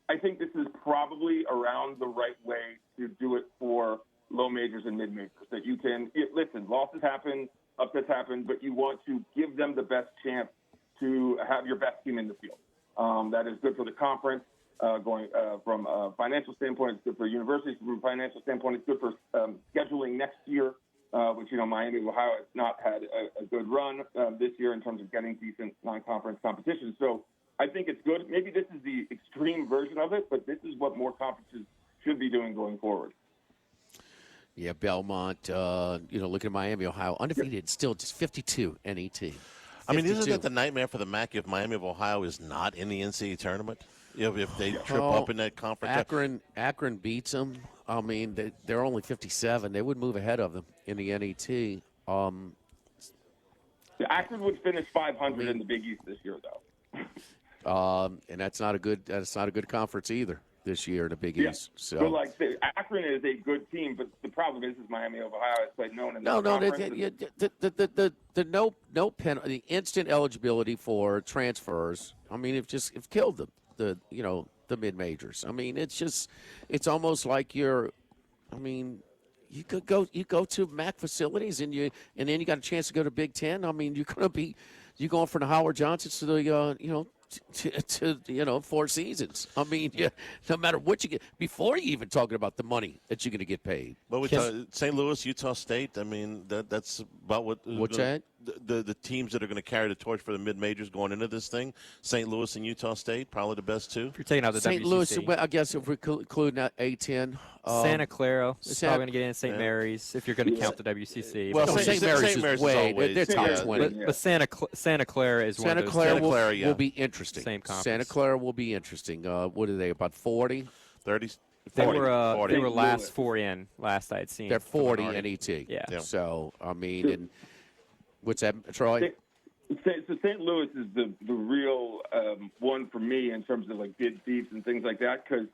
Speaker 7: I think this is probably around the right way to do it for low majors and mid majors. That you can listen, losses happen, upsets happen, but you want to give them the best chance to have your best team in the field. That is good for the conference. Going from a financial standpoint, it's good for universities. From a financial standpoint, it's good for scheduling next year, which Miami of Ohio has not had a good run this year in terms of getting decent non-conference competition. So I think it's good. Maybe this is the extreme version of it, but this is what more conferences should be doing going forward.
Speaker 6: Yeah, Belmont, looking at Miami, Ohio, undefeated, still just 52 NET. 52.
Speaker 5: I mean, isn't that the nightmare for the MAC if Miami of Ohio is not in the NCAA tournament? If they trip up in that conference.
Speaker 6: Akron beats them. I mean, they're only 57. They would move ahead of them in the NET.
Speaker 7: Akron would finish 500 in the Big East this year, though.
Speaker 6: And that's not a good conference either this year in the Big East. So,
Speaker 7: but Akron is a good team, but the problem is Miami of Ohio has played known in that
Speaker 6: conference. No penalty, the instant eligibility for transfers. I mean, it killed them. The mid majors. I mean, it's almost like you go to MAC facilities and then you got a chance to go to Big Ten. I mean, you're going from the Howard Johnsons to the to 4 seasons. I mean, no matter what you get, before you even talking about the money that you're going to get paid.
Speaker 5: But St. Louis, Utah State, I mean, that's about
Speaker 6: what's that?
Speaker 5: The teams that are going to carry the torch for the mid-majors going into this thing, St. Louis and Utah State, probably the best two.
Speaker 8: If you're taking out the
Speaker 6: St.
Speaker 8: WCC.
Speaker 6: Louis, I guess if we include A10.
Speaker 8: Santa Clara is probably going to get in. St. Mary's, if you're going to count the WCC.
Speaker 5: Well,
Speaker 6: St. Mary's is way. They're top 20.
Speaker 8: But Santa Clara is one of those.
Speaker 6: Santa Clara will be interesting.
Speaker 8: Same conference.
Speaker 6: Santa Clara will be interesting. What are they, about 40?
Speaker 5: 30?
Speaker 8: They
Speaker 5: 40.
Speaker 8: were last 4 in, last I had seen.
Speaker 6: They're 40 NET.
Speaker 8: Yeah.
Speaker 6: So, I mean, and what's that, Troy?
Speaker 7: So St. Louis is the real one for me in terms of like bid thieves and things like that, because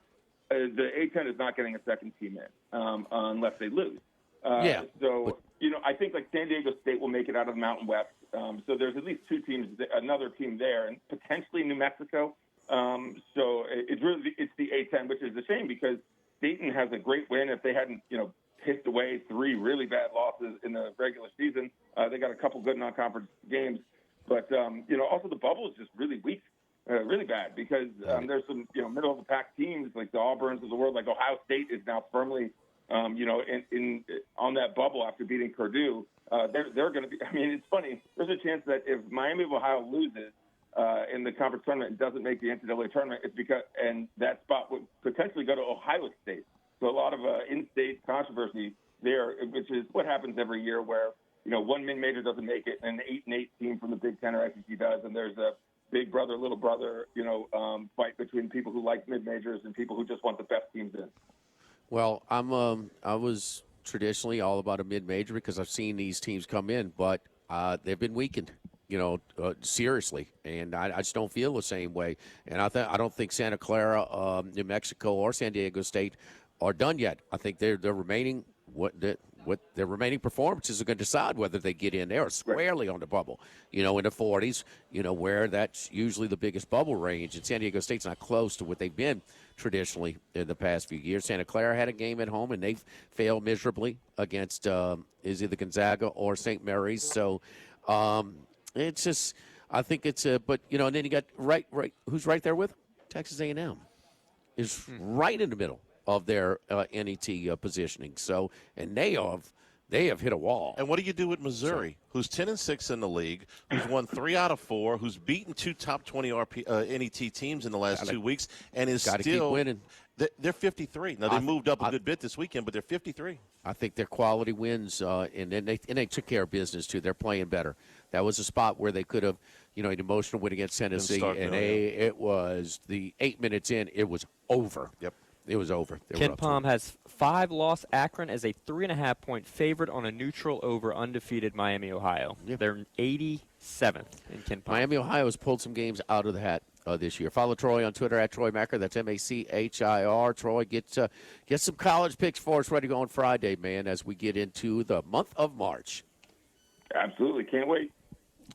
Speaker 7: the A10 is not getting a second team in unless they lose. So, I think like San Diego State will make it out of the Mountain West. So there's at least 2 teams, another team there, and potentially New Mexico. So it's the A10, which is a shame because Dayton has a great win. If they hadn't, pissed away 3 really bad losses in the regular season, they got a couple good non-conference games. But, also the bubble is just really weak, really bad because there's some, middle of the pack teams like the Auburns of the world, like Ohio State is now firmly, in on that bubble after beating Purdue. They're going to be, I mean, it's funny. There's a chance that if Miami of Ohio loses in the conference tournament and doesn't make the NCAA tournament, it's because, and that spot would potentially go to Ohio State. So a lot of in-state controversy there, which is what happens every year where, one mid-major doesn't make it and an 8-8 team from the Big Ten or SEC does, and there's a big brother, little brother, fight between people who like mid-majors and people who just want the best teams in.
Speaker 6: Well, I was traditionally all about a mid-major because I've seen these teams come in, but they've been weakened, seriously, and I just don't feel the same way. And I don't think Santa Clara, New Mexico, or San Diego State are done yet. I think their remaining their remaining performances are going to decide whether they get in there squarely on the bubble. In the 40s, where that's usually the biggest bubble range. And San Diego State's not close to what they've been traditionally in the past few years. Santa Clara had a game at home, and they failed miserably against is either Gonzaga or St. Mary's. So it's just, I think it's but and then you got right, who's right there with them? Texas A&M is right in the middle of their NET positioning. So, and they have hit a wall.
Speaker 5: And what do you do with Missouri, who's 10-6 in the league, who's won 3 out of 4, who's beaten 2 top 20 NET teams in the last 2 weeks, and is still
Speaker 6: keep winning.
Speaker 5: They're 53. Now they moved up a good bit this weekend, but they're 53.
Speaker 6: I think their quality wins, and they took care of business too. They're playing better. That was a spot where they could have, an emotional win against Tennessee, it was the 8 minutes in, it was over.
Speaker 5: Yep.
Speaker 6: It was over.
Speaker 8: Ken Pom has 5-loss Akron as a 3.5-point favorite on a neutral over undefeated Miami, Ohio.
Speaker 6: Yep.
Speaker 8: They're 87th in Ken Pom.
Speaker 6: Miami, Ohio has pulled some games out of the hat this year. Follow Troy on Twitter at Troy Macher. That's Machir. Troy, get some college picks for us ready to go on Friday, man, as we get into the month of March.
Speaker 7: Absolutely. Can't wait.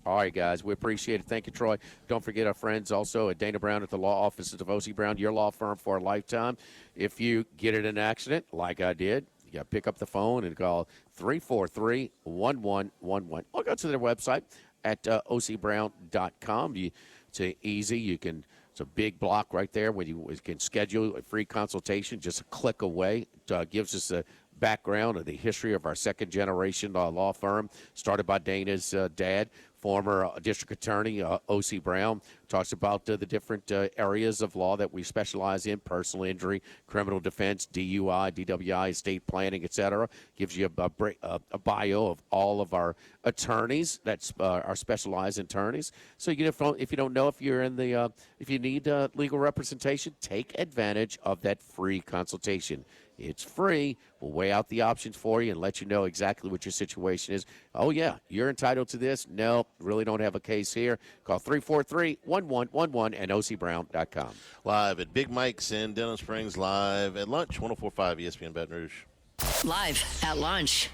Speaker 6: All right, guys. We appreciate it. Thank you, Troy. Don't forget our friends also at Dana Brown at the law offices of O.C. Brown, your law firm for a lifetime. If you get in an accident, like I did, you got to pick up the phone and call 343-1111. Or go to their website at ocbrown.com. It's easy. It's a big block right there where you can schedule a free consultation just a click away. It gives us a background of the history of our second-generation law firm, started by Dana's dad, former district attorney, O.C. Brown. Talks about the different areas of law that we specialize in: personal injury, criminal defense, DUI, DWI, estate planning, etc. Gives you a bio of all of our attorneys, that's our specialized attorneys. So you if you don't know if you're in the if you need legal representation, take advantage of that free consultation. It's free. We'll weigh out the options for you and let you know exactly what your situation is. Oh, yeah, you're entitled to this. No, really don't have a case here. Call 343-1111 and ocbrown.com.
Speaker 5: Live at Big Mike's in Denham Springs, live at lunch, 104.5 ESPN Baton Rouge.
Speaker 1: Live at lunch.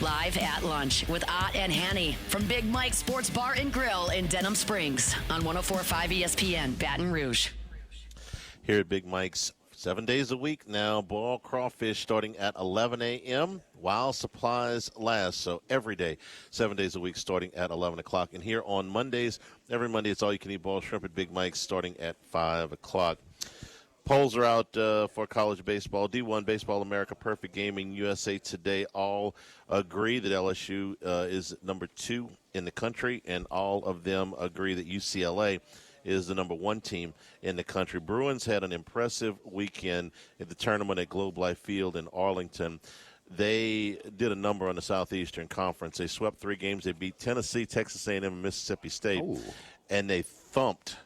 Speaker 1: Live at lunch with Ott and Hanny from Big Mike's Sports Bar and Grill in Denham Springs on 104.5 ESPN Baton Rouge.
Speaker 5: Here at Big Mike's, 7 days a week now, boiled crawfish starting at 11 a.m. while supplies last. So every day, 7 days a week starting at 11 o'clock. And here on Mondays, every Monday, it's all-you-can-eat boiled shrimp at Big Mike's starting at 5 o'clock. Polls are out for college baseball. D1 Baseball America, Perfect Gaming, USA Today all agree that LSU is number 2 in the country, and all of them agree that UCLA is the number 1 team in the country. Bruins had an impressive weekend at the tournament at Globe Life Field in Arlington. They did a number on the Southeastern Conference. They swept 3 games. They beat Tennessee, Texas A&M, and Mississippi State, and they thumped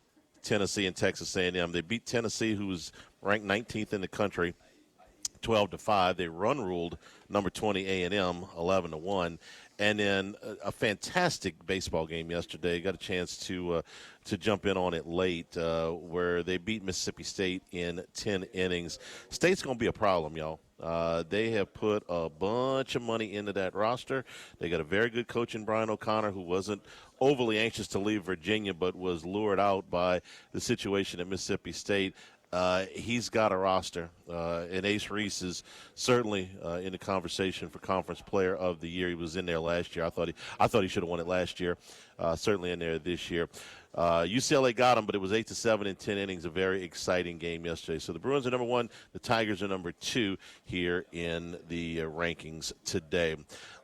Speaker 5: Tennessee and Texas A&M. They beat Tennessee, who was ranked 19th in the country, 12-5. They run-ruled number 20 A&M 11-1. And then a fantastic baseball game yesterday. Got a chance to jump in on it late, where they beat Mississippi State in 10 innings. State's going to be a problem, y'all. They have put a bunch of money into that roster. They got a very good coach in Brian O'Connor, who wasn't overly anxious to leave Virginia but was lured out by the situation at Mississippi State. He's got a roster, and Ace Reese is certainly in the conversation for Conference Player of the Year. He was in there last year. I thought he should have won it last year. Certainly in there this year. UCLA got him, but it was 8-7 in 10 innings. A very exciting game yesterday. So the Bruins are number 1. The Tigers are number 2 here in the rankings today.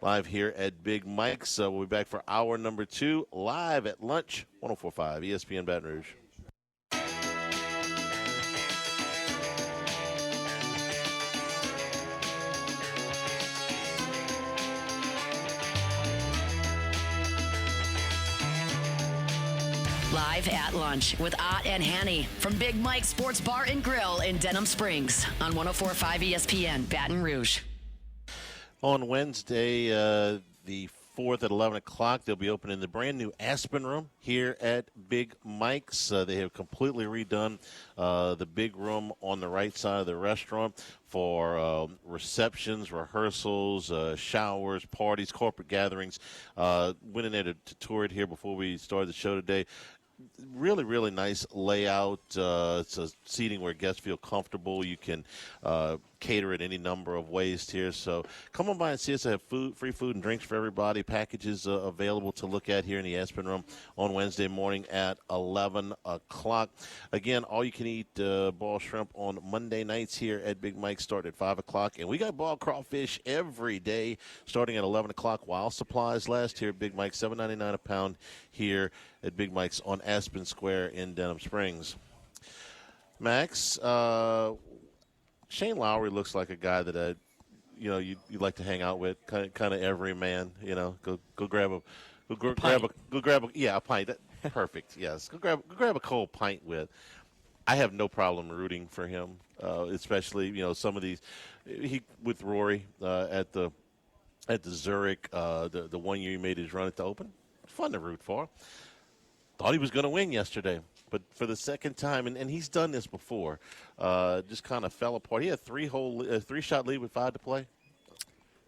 Speaker 5: Live here at Big Mike's. We'll be back for hour number 2, live at lunch, 104.5 ESPN Baton Rouge.
Speaker 1: Live at lunch with Ott and Hanny from Big Mike's Sports Bar and Grill in Denham Springs on 104.5 ESPN Baton Rouge.
Speaker 5: On Wednesday, the 4th at 11 o'clock, they'll be opening the brand new Aspen Room here at Big Mike's. They have completely redone the big room on the right side of the restaurant for receptions, rehearsals, showers, parties, corporate gatherings. Went in there to tour it here before we started the show today. Really, really nice layout. It's a seating where guests feel comfortable. You can cater it any number of ways here. So come on by and see us. I have free food and drinks for everybody. Packages available to look at here in the Aspen Room on Wednesday morning at 11 o'clock. Again, all you can eat boiled shrimp on Monday nights here at Big Mike's start at 5 o'clock. And we got boiled crawfish every day starting at 11 o'clock while supplies last here at Big Mike's, $7.99 a pound here at Big Mike's on Aspen Square in Denham Springs. Max, Shane Lowry looks like a guy that you'd like to hang out with, kind of every man. Go grab Go grab a pint. Perfect. Yes. Go grab a cold pint with. I have no problem rooting for him, especially some of these. He with Rory at the Zurich, the 1 year he made his run at the Open. Fun to root for. Thought he was going to win yesterday, but for the second time, and he's done this before, just kind of fell apart. He had three-shot lead with 5 to play.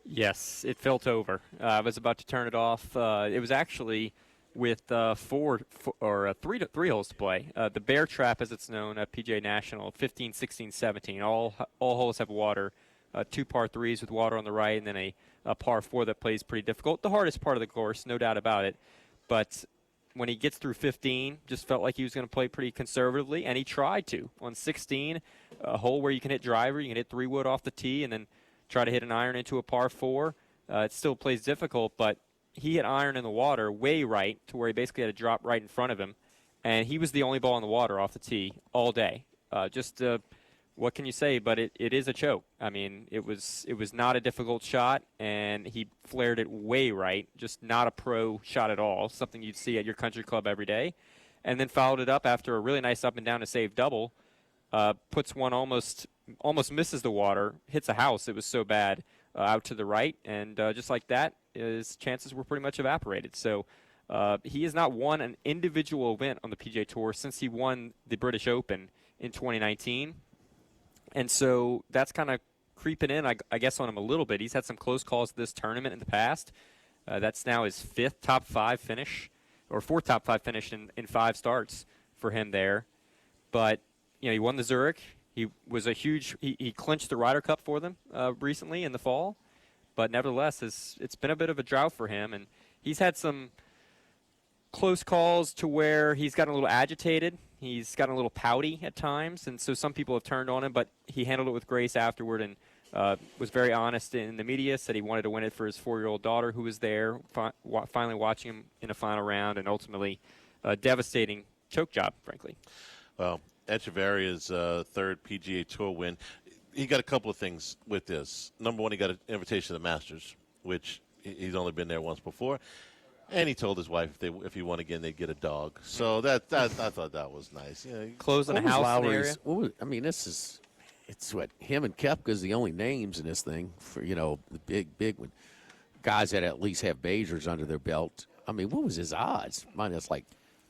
Speaker 8: Yes, it felt over. I was about to turn it off. It was actually with three holes to play. The Bear Trap, as it's known, at PGA National, 15, 16, 17. All holes have water. 2 par 3s with water on the right, and then a par 4 that plays pretty difficult. The hardest part of the course, no doubt about it. But when he gets through 15, just felt like he was going to play pretty conservatively, and he tried to. On 16, a hole where you can hit driver, you can hit 3-wood off the tee, and then try to hit an iron into a par 4. It still plays difficult, but he hit iron in the water way right to where he basically had to drop right in front of him, and he was the only ball in the water off the tee all day. What can you say? But it is a choke. I mean, it was not a difficult shot, and he flared it way right. Just not a pro shot at all. Something you'd see at your country club every day, and then followed it up after a really nice up and down to save double. Puts one almost misses the water, hits a house. It was so bad out to the right, and just like that, his chances were pretty much evaporated. So he has not won an individual event on the PGA Tour since he won the British Open in 2019. And so that's kind of creeping in, I guess, on him a little bit. He's had some close calls this tournament in the past. That's now his 4th top 5 finish in 5 starts for him there. But, he won the Zurich. He was he clinched the Ryder Cup for them recently in the fall. But nevertheless, it's been a bit of a drought for him. And he's had some close calls to where he's gotten a little agitated. He's gotten a little pouty at times, and so some people have turned on him, but he handled it with grace afterward and was very honest in the media, said he wanted to win it for his 4-year-old daughter who was there, finally watching him in a final round, and ultimately a devastating choke job, frankly.
Speaker 5: Well, Echeverria's 3rd PGA Tour win, he got a couple of things with this. Number one, he got an invitation to the Masters, which he's only been there once before. And he told his wife if he won again, they'd get a dog. So I thought that was nice.
Speaker 8: Closing a house area.
Speaker 6: It's what him and Koepka's the only names in this thing for the big one. Guys that at least have majors under their belt. I mean, what was his odds? Mine is like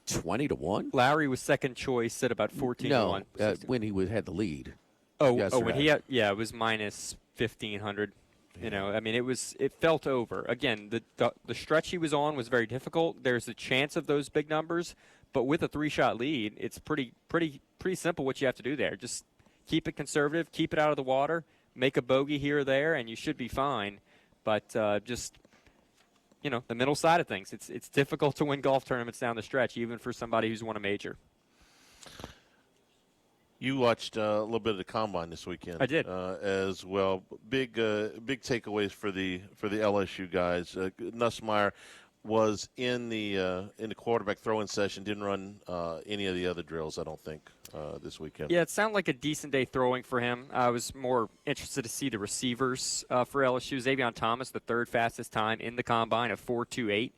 Speaker 6: 20-1.
Speaker 8: Lowry was second choice at about 14-1.
Speaker 6: When he had the lead.
Speaker 8: When he had, it was minus 1,500. I mean, it felt over. Again, the stretch he was on was very difficult. There's a chance of those big numbers, but with a 3-shot lead, it's pretty simple what you have to do there. Just keep it conservative, keep it out of the water, make a bogey here or there, and you should be fine. But the middle side of things, it's difficult to win golf tournaments down the stretch, even for somebody who's won a major.
Speaker 5: You watched a little bit of the combine this weekend.
Speaker 8: I did
Speaker 5: as well. Big takeaways for the LSU guys. Nussmeier was in the quarterback throwing session. Didn't run any of the other drills, I don't think, this weekend.
Speaker 8: Yeah, it sounded like a decent day throwing for him. I was more interested to see the receivers for LSU. Xavier Thomas, the 3rd fastest time in the combine of 4.28.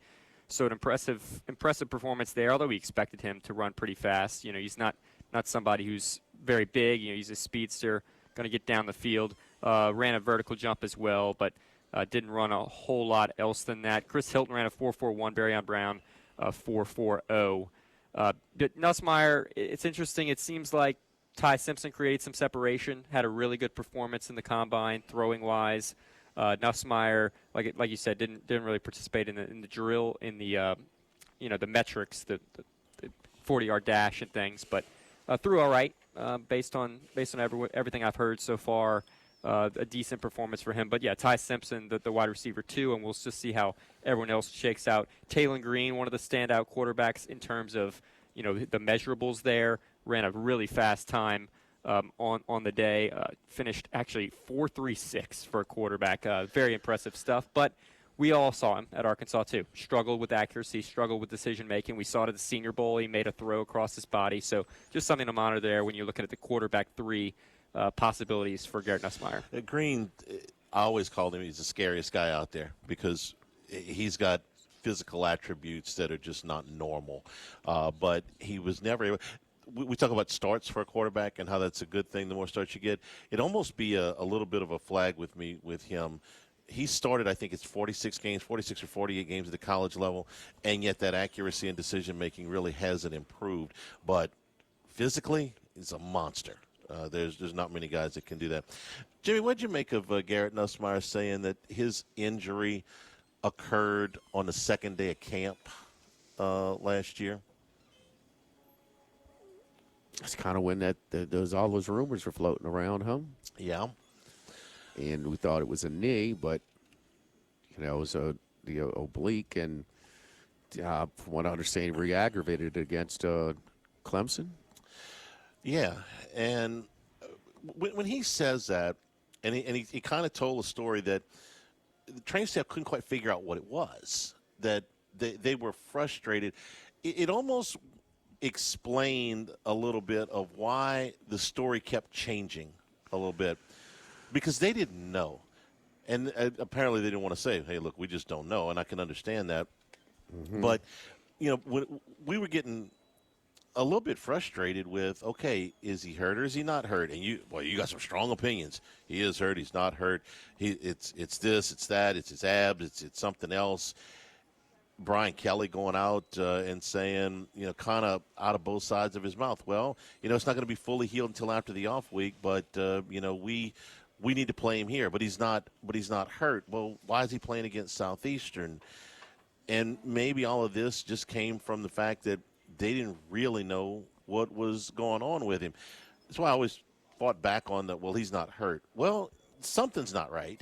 Speaker 8: So an impressive performance there. Although we expected him to run pretty fast. He's not somebody who's very big. He's a speedster, going to get down the field. Ran a vertical jump as well, but didn't run a whole lot else than that. Chris Hilton ran a 4.41. Barryon Brown 4.40. But Nussmeier, it's interesting. It seems like Ty Simpson created some separation, had a really good performance in the combine, throwing wise. Nussmeier, like you said, didn't really participate in the drill, in the the metrics, the 40-yard dash and things, but threw all right. Based on everything I've heard so far, a decent performance for him. But yeah, Ty Simpson, the wide receiver too, and we'll just see how everyone else shakes out. Taylor Green, one of the standout quarterbacks in terms of the measurables there, ran a really fast time on the day. Finished actually 4.36 for a quarterback. Very impressive stuff. But we all saw him at Arkansas too. Struggled with accuracy, struggled with decision making. We saw it at the Senior Bowl. He made a throw across his body. So just something to monitor there when you're looking at the quarterback 3 possibilities for Garrett Nussmeier.
Speaker 5: Green, I always called him, he's the scariest guy out there because he's got physical attributes that are just not normal. But he was never able. We talk about starts for a quarterback and how that's a good thing. The more starts you get, it'd almost be a little bit of a flag with me with him. He started, I think it's 46 or 48 games at the college level, and yet that accuracy and decision-making really hasn't improved. But physically, he's a monster. There's not many guys that can do that. Jimmy, what did you make of Garrett Nussmeier saying that his injury occurred on the second day of camp last year?
Speaker 6: That's kind of when all those rumors were floating around, huh?
Speaker 5: Yeah.
Speaker 6: And we thought it was a knee, but it was the oblique, and from what I understand, he re-aggravated it against Clemson.
Speaker 5: Yeah, and when he says that, and he kind of told a story that the training staff couldn't quite figure out what it was, that they were frustrated. It almost explained a little bit of why the story kept changing a little bit, because they didn't know. And apparently they didn't want to say, hey, look, we just don't know, and I can understand that. Mm-hmm. But, we were getting a little bit frustrated with, okay, is he hurt or is he not hurt? And you got some strong opinions. He is hurt. He's not hurt. It's this, it's that, it's his abs, it's something else. Brian Kelly going out and saying, kind of out of both sides of his mouth, well, it's not going to be fully healed until after the off week, but, we need to play him here, but he's not hurt. Well, why is he playing against Southeastern? And maybe all of this just came from the fact that they didn't really know what was going on with him. That's why I always fought back on that, well, he's not hurt. Well, something's not right,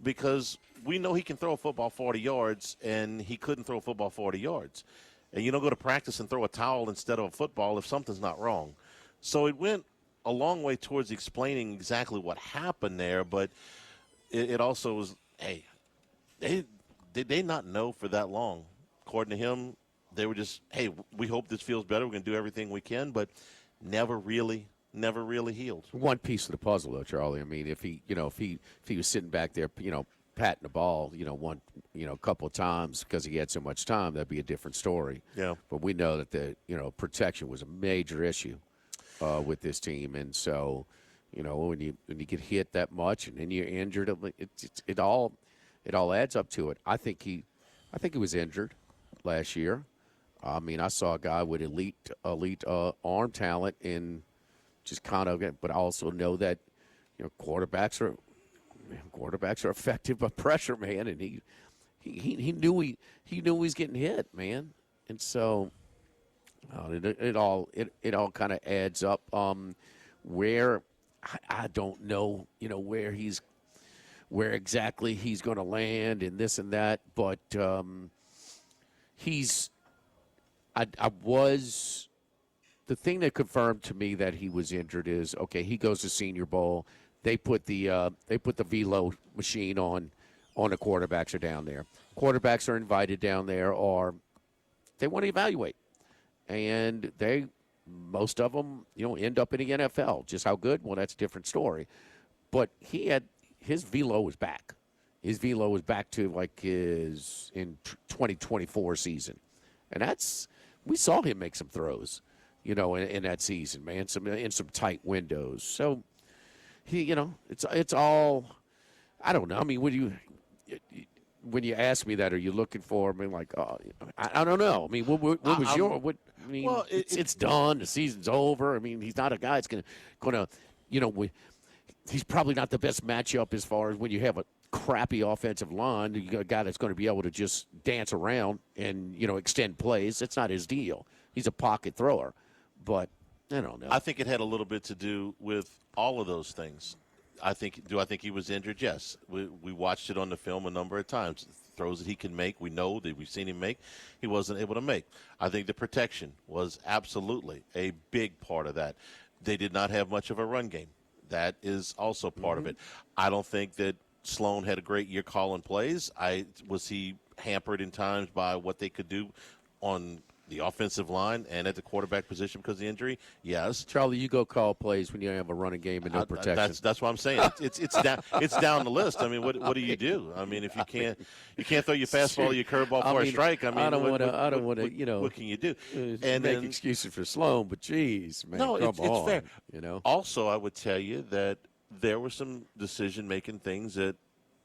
Speaker 5: because we know he can throw a football 40 yards, and he couldn't throw a football 40 yards. And you don't go to practice and throw a towel instead of a football if something's not wrong. So it went a long way towards explaining exactly what happened there, but it also was, hey, did they not know for that long? According to him, they were just, hey, we hope this feels better. We're going to do everything we can, but never really healed.
Speaker 6: One piece of the puzzle, though, Charlie. I mean, if he was sitting back there, patting the ball, a couple of times because he had so much time, that'd be a different story.
Speaker 5: Yeah.
Speaker 6: But we know that the protection was a major issue with this team, and so when you get hit that much and then you're injured, it all adds up to it. I think he was injured last year. I mean, I saw a guy with elite arm talent, and just kind of, but I also know that quarterbacks are affected by pressure, man, and he knew he was getting hit, man, and so it all kind of adds up. Where I don't know, where exactly he's going to land and this and that, but the thing that confirmed to me that he was injured is, okay, he goes to Senior Bowl. They put the velo machine on the quarterbacks are down there. Quarterbacks are invited down there, or they want to evaluate, and most of them end up in the NFL. Just how good? Well, that's a different story. But his velo was back. His velo was back to like his in 2024 season, and we saw him make some throws, in that season, man, in some tight windows. So he, it's all, I don't know. I mean, when you ask me that, are you looking for? I mean, like, I don't know. I mean, what was I mean, well, it's done. The season's over. I mean, he's not a guy that's gonna, he's probably not the best matchup as far as when you have a crappy offensive line. You got a guy that's going to be able to just dance around and extend plays. That's not his deal. He's a pocket thrower, but I don't know.
Speaker 5: I think it had a little bit to do with all of those things. Do I think he was injured? Yes. We watched it on the film a number of times. Throws that he can make, we know that we've seen him make, he wasn't able to make. I think the protection was absolutely a big part of that. They did not have much of a run game. That is also part of it. I don't think that Sloan had a great year calling plays. Was he hampered in times by what they could do on the offensive line and at the quarterback position because of the injury, yes.
Speaker 6: Charlie, you go call plays when you have a running game and no protection.
Speaker 5: That's what I'm saying. It's down the list. I mean, what do you do? I mean, if you can't throw your fastball or your curveball for a strike. I mean,
Speaker 6: I don't want to. You know,
Speaker 5: what can you do?
Speaker 6: And make excuses for Sloan, but geez, man,
Speaker 5: no,
Speaker 6: come
Speaker 5: it's
Speaker 6: on.
Speaker 5: fair.
Speaker 6: You know.
Speaker 5: Also, I would tell you that there were some decision-making things that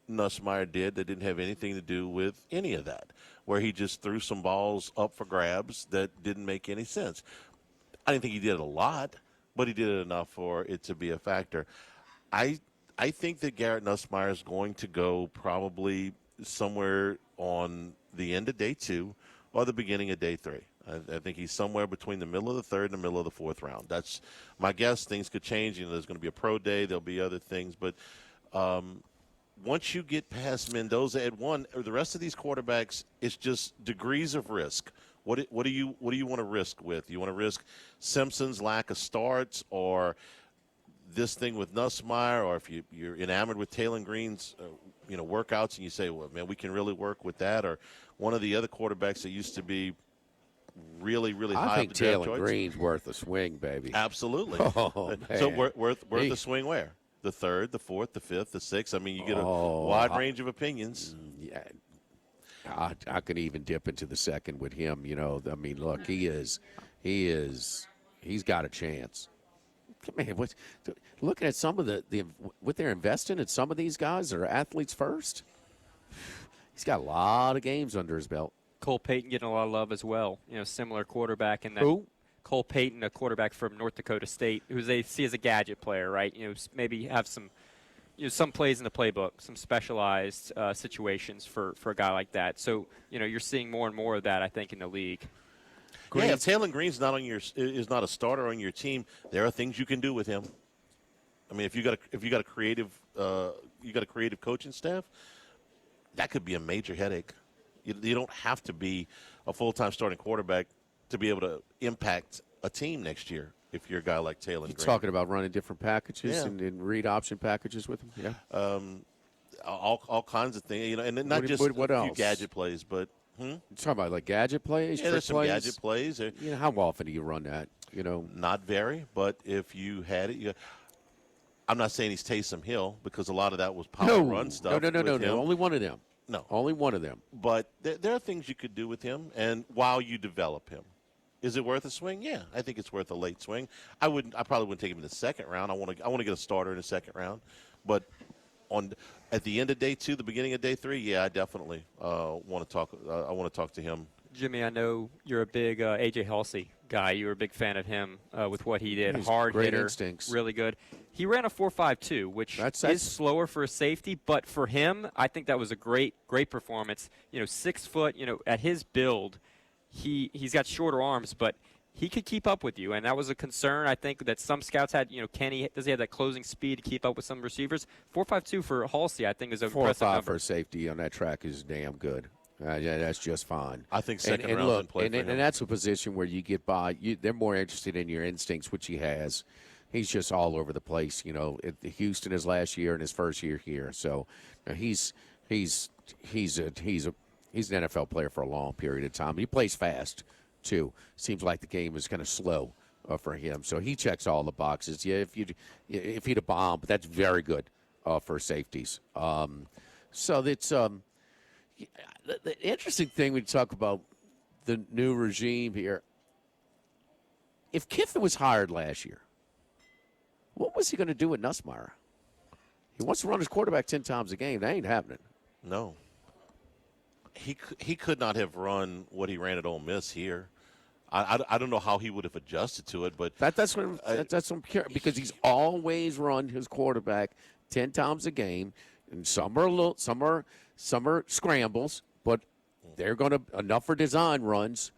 Speaker 5: Nussmeier did that didn't have anything to do with any of that, where he just threw some balls up for grabs that didn't make any sense. I didn't think he did it a lot, but he did it enough for it to be a factor. I think that Garrett Nussmeier is going to go probably somewhere on the end of day 2 or the beginning of day 3. I think he's somewhere between the middle of the 3rd and the middle of the 4th round. That's my guess. Things could change. You know, there's going to be a pro day. There'll be other things. But once you get past Mendoza at 1, or the rest of these quarterbacks, it's just degrees of risk. What do you want to risk with? You want to risk Simpson's lack of starts, or this thing with Nussmeier, or if you're enamored with Taylor Green's workouts and you say, well, man, we can really work with that, or one of the other quarterbacks that used to be really, really high.
Speaker 6: I think Taylor Green's worth a swing, baby.
Speaker 5: Absolutely.
Speaker 6: Oh,
Speaker 5: so worth a swing where? The 3rd, the 4th, the 5th, the 6th. I mean, you get a wide range of opinions.
Speaker 6: Yeah, I could even dip into the 2nd with him. You know, I mean, look, he's got a chance. Man, looking at some of the what they're investing in, some of these guys that are athletes first. He's got a lot of games under his belt.
Speaker 8: Cole Payton getting a lot of love as well. You know, similar quarterback in that.
Speaker 6: Who?
Speaker 8: Cole Payton, a quarterback from North Dakota State, who they see as a gadget player, right? You know, maybe have some plays in the playbook, some specialized situations for a guy like that. So, you know, you're seeing more and more of that, I think, in the league.
Speaker 5: Yeah, if Taylor Green's is not a starter on your team, there are things you can do with him. I mean, if you got a creative coaching staff, that could be a major headache. You don't have to be a full-time starting quarterback to be able to impact a team next year if you're a guy like Taylor Green.
Speaker 6: Talking about running different packages and read option packages with him? Yeah.
Speaker 5: All kinds of things, you know, and not just a few gadget plays, but
Speaker 6: you're talking about like gadget plays,
Speaker 5: yeah, there's some
Speaker 6: plays?
Speaker 5: gadget plays.
Speaker 6: You know, how often do you run that? You know,
Speaker 5: not very, but if you had it, I'm not saying he's Taysom Hill because a lot of that was power run stuff.
Speaker 6: No. Only one of them.
Speaker 5: No,
Speaker 6: only one of them.
Speaker 5: But there are things you could do with him, and while you develop him. Is it worth a swing? Yeah, I think it's worth a late swing. I probably wouldn't take him in the 2nd round. I want to get a starter in the 2nd round, but at the end of day 2, the beginning of day 3, yeah, I definitely want to talk. I want to talk to him.
Speaker 8: Jimmy, I know you're a big AJ Halsey guy. You were a big fan of him with what he did. Hard
Speaker 6: great
Speaker 8: hitter,
Speaker 6: instincts.
Speaker 8: Really good. He ran a 4.52, which is slower for a safety, but for him, I think that was a great performance. You know, 6 foot. You know, at his build. He's got shorter arms, but he could keep up with you, and that was a concern I think that some scouts had. You know, does he have that closing speed to keep up with some receivers? 4.52 for Halsey, I think, is an impressive number.
Speaker 6: 4.5 for safety on that track is damn good. Yeah, that's just fine.
Speaker 5: I think second round play for him.
Speaker 6: And that's a position where you get by. They're more interested in your instincts, which he has. He's just all over the place. You know, at Houston his last year and his first year here. So he's an NFL player for a long period of time. He plays fast, too. Seems like the game is kind of slow for him. So he checks all the boxes. Yeah, if he'd a bomb, but that's very good for safeties. So that's the interesting thing when you talk about the new regime here. If Kiffin was hired last year, what was he going to do with Nussmeier? He wants to run his quarterback 10 times a game. That ain't happening.
Speaker 5: No. He could not have run what he ran at Ole Miss here. I don't know how he would have adjusted to it, but
Speaker 6: that's what I'm curious, because he's always run his quarterback 10 times a game, and some are scrambles, but they're going to enough for design runs.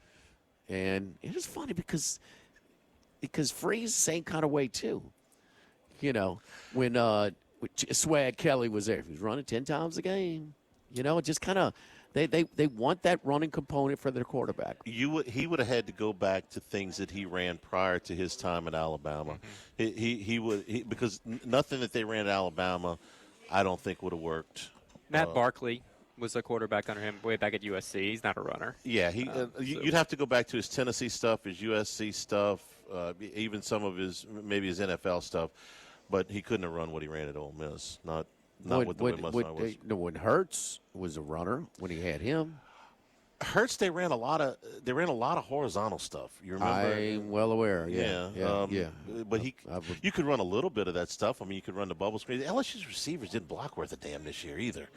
Speaker 6: And it is funny because Freeze the same kind of way too. You know, when Swag Kelly was there, he was running 10 times a game. You know, just kind of. They want that running component for their quarterback.
Speaker 5: He would have had to go back to things that he ran prior to his time at Alabama. Mm-hmm. Because nothing that they ran at Alabama, I don't think would have worked.
Speaker 8: Matt Barkley was a quarterback under him way back at USC. He's not a runner.
Speaker 5: Yeah, you'd have to go back to his Tennessee stuff, his USC stuff, even some of his NFL stuff. But he couldn't have run what he ran at Ole Miss. Not with the way Musselman was.
Speaker 6: When Hurts was a runner, when he had him.
Speaker 5: Hurts, they ran a lot of horizontal stuff. You remember?
Speaker 6: I'm well aware. Yeah.
Speaker 5: But you could run a little bit of that stuff. I mean, you could run the bubble screen. LSU's receivers didn't block worth a damn this year either.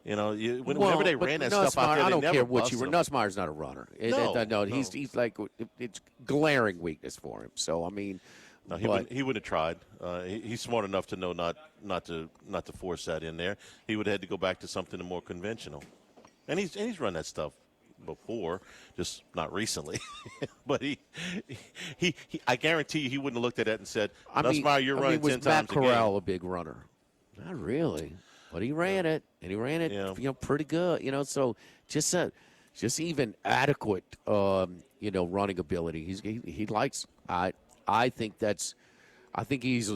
Speaker 5: You know, whenever they ran that stuff out there,
Speaker 6: I don't
Speaker 5: they never
Speaker 6: care what you
Speaker 5: busted
Speaker 6: were.
Speaker 5: them.
Speaker 6: Nussmeier's not a runner.
Speaker 5: No.
Speaker 6: He's like it's glaring weakness for him. So I mean,
Speaker 5: no, he would have tried. He's smart enough to know not to force that in there. He would have had to go back to something more conventional, and he's run that stuff before, just not recently. But I guarantee you, he wouldn't have looked at that and said, "Nussmeier, you're running 10 times a game."
Speaker 6: Was Matt Corral a big runner? Not really, but he ran it, and he ran it, pretty good. So just even adequate, running ability. He likes. I think he's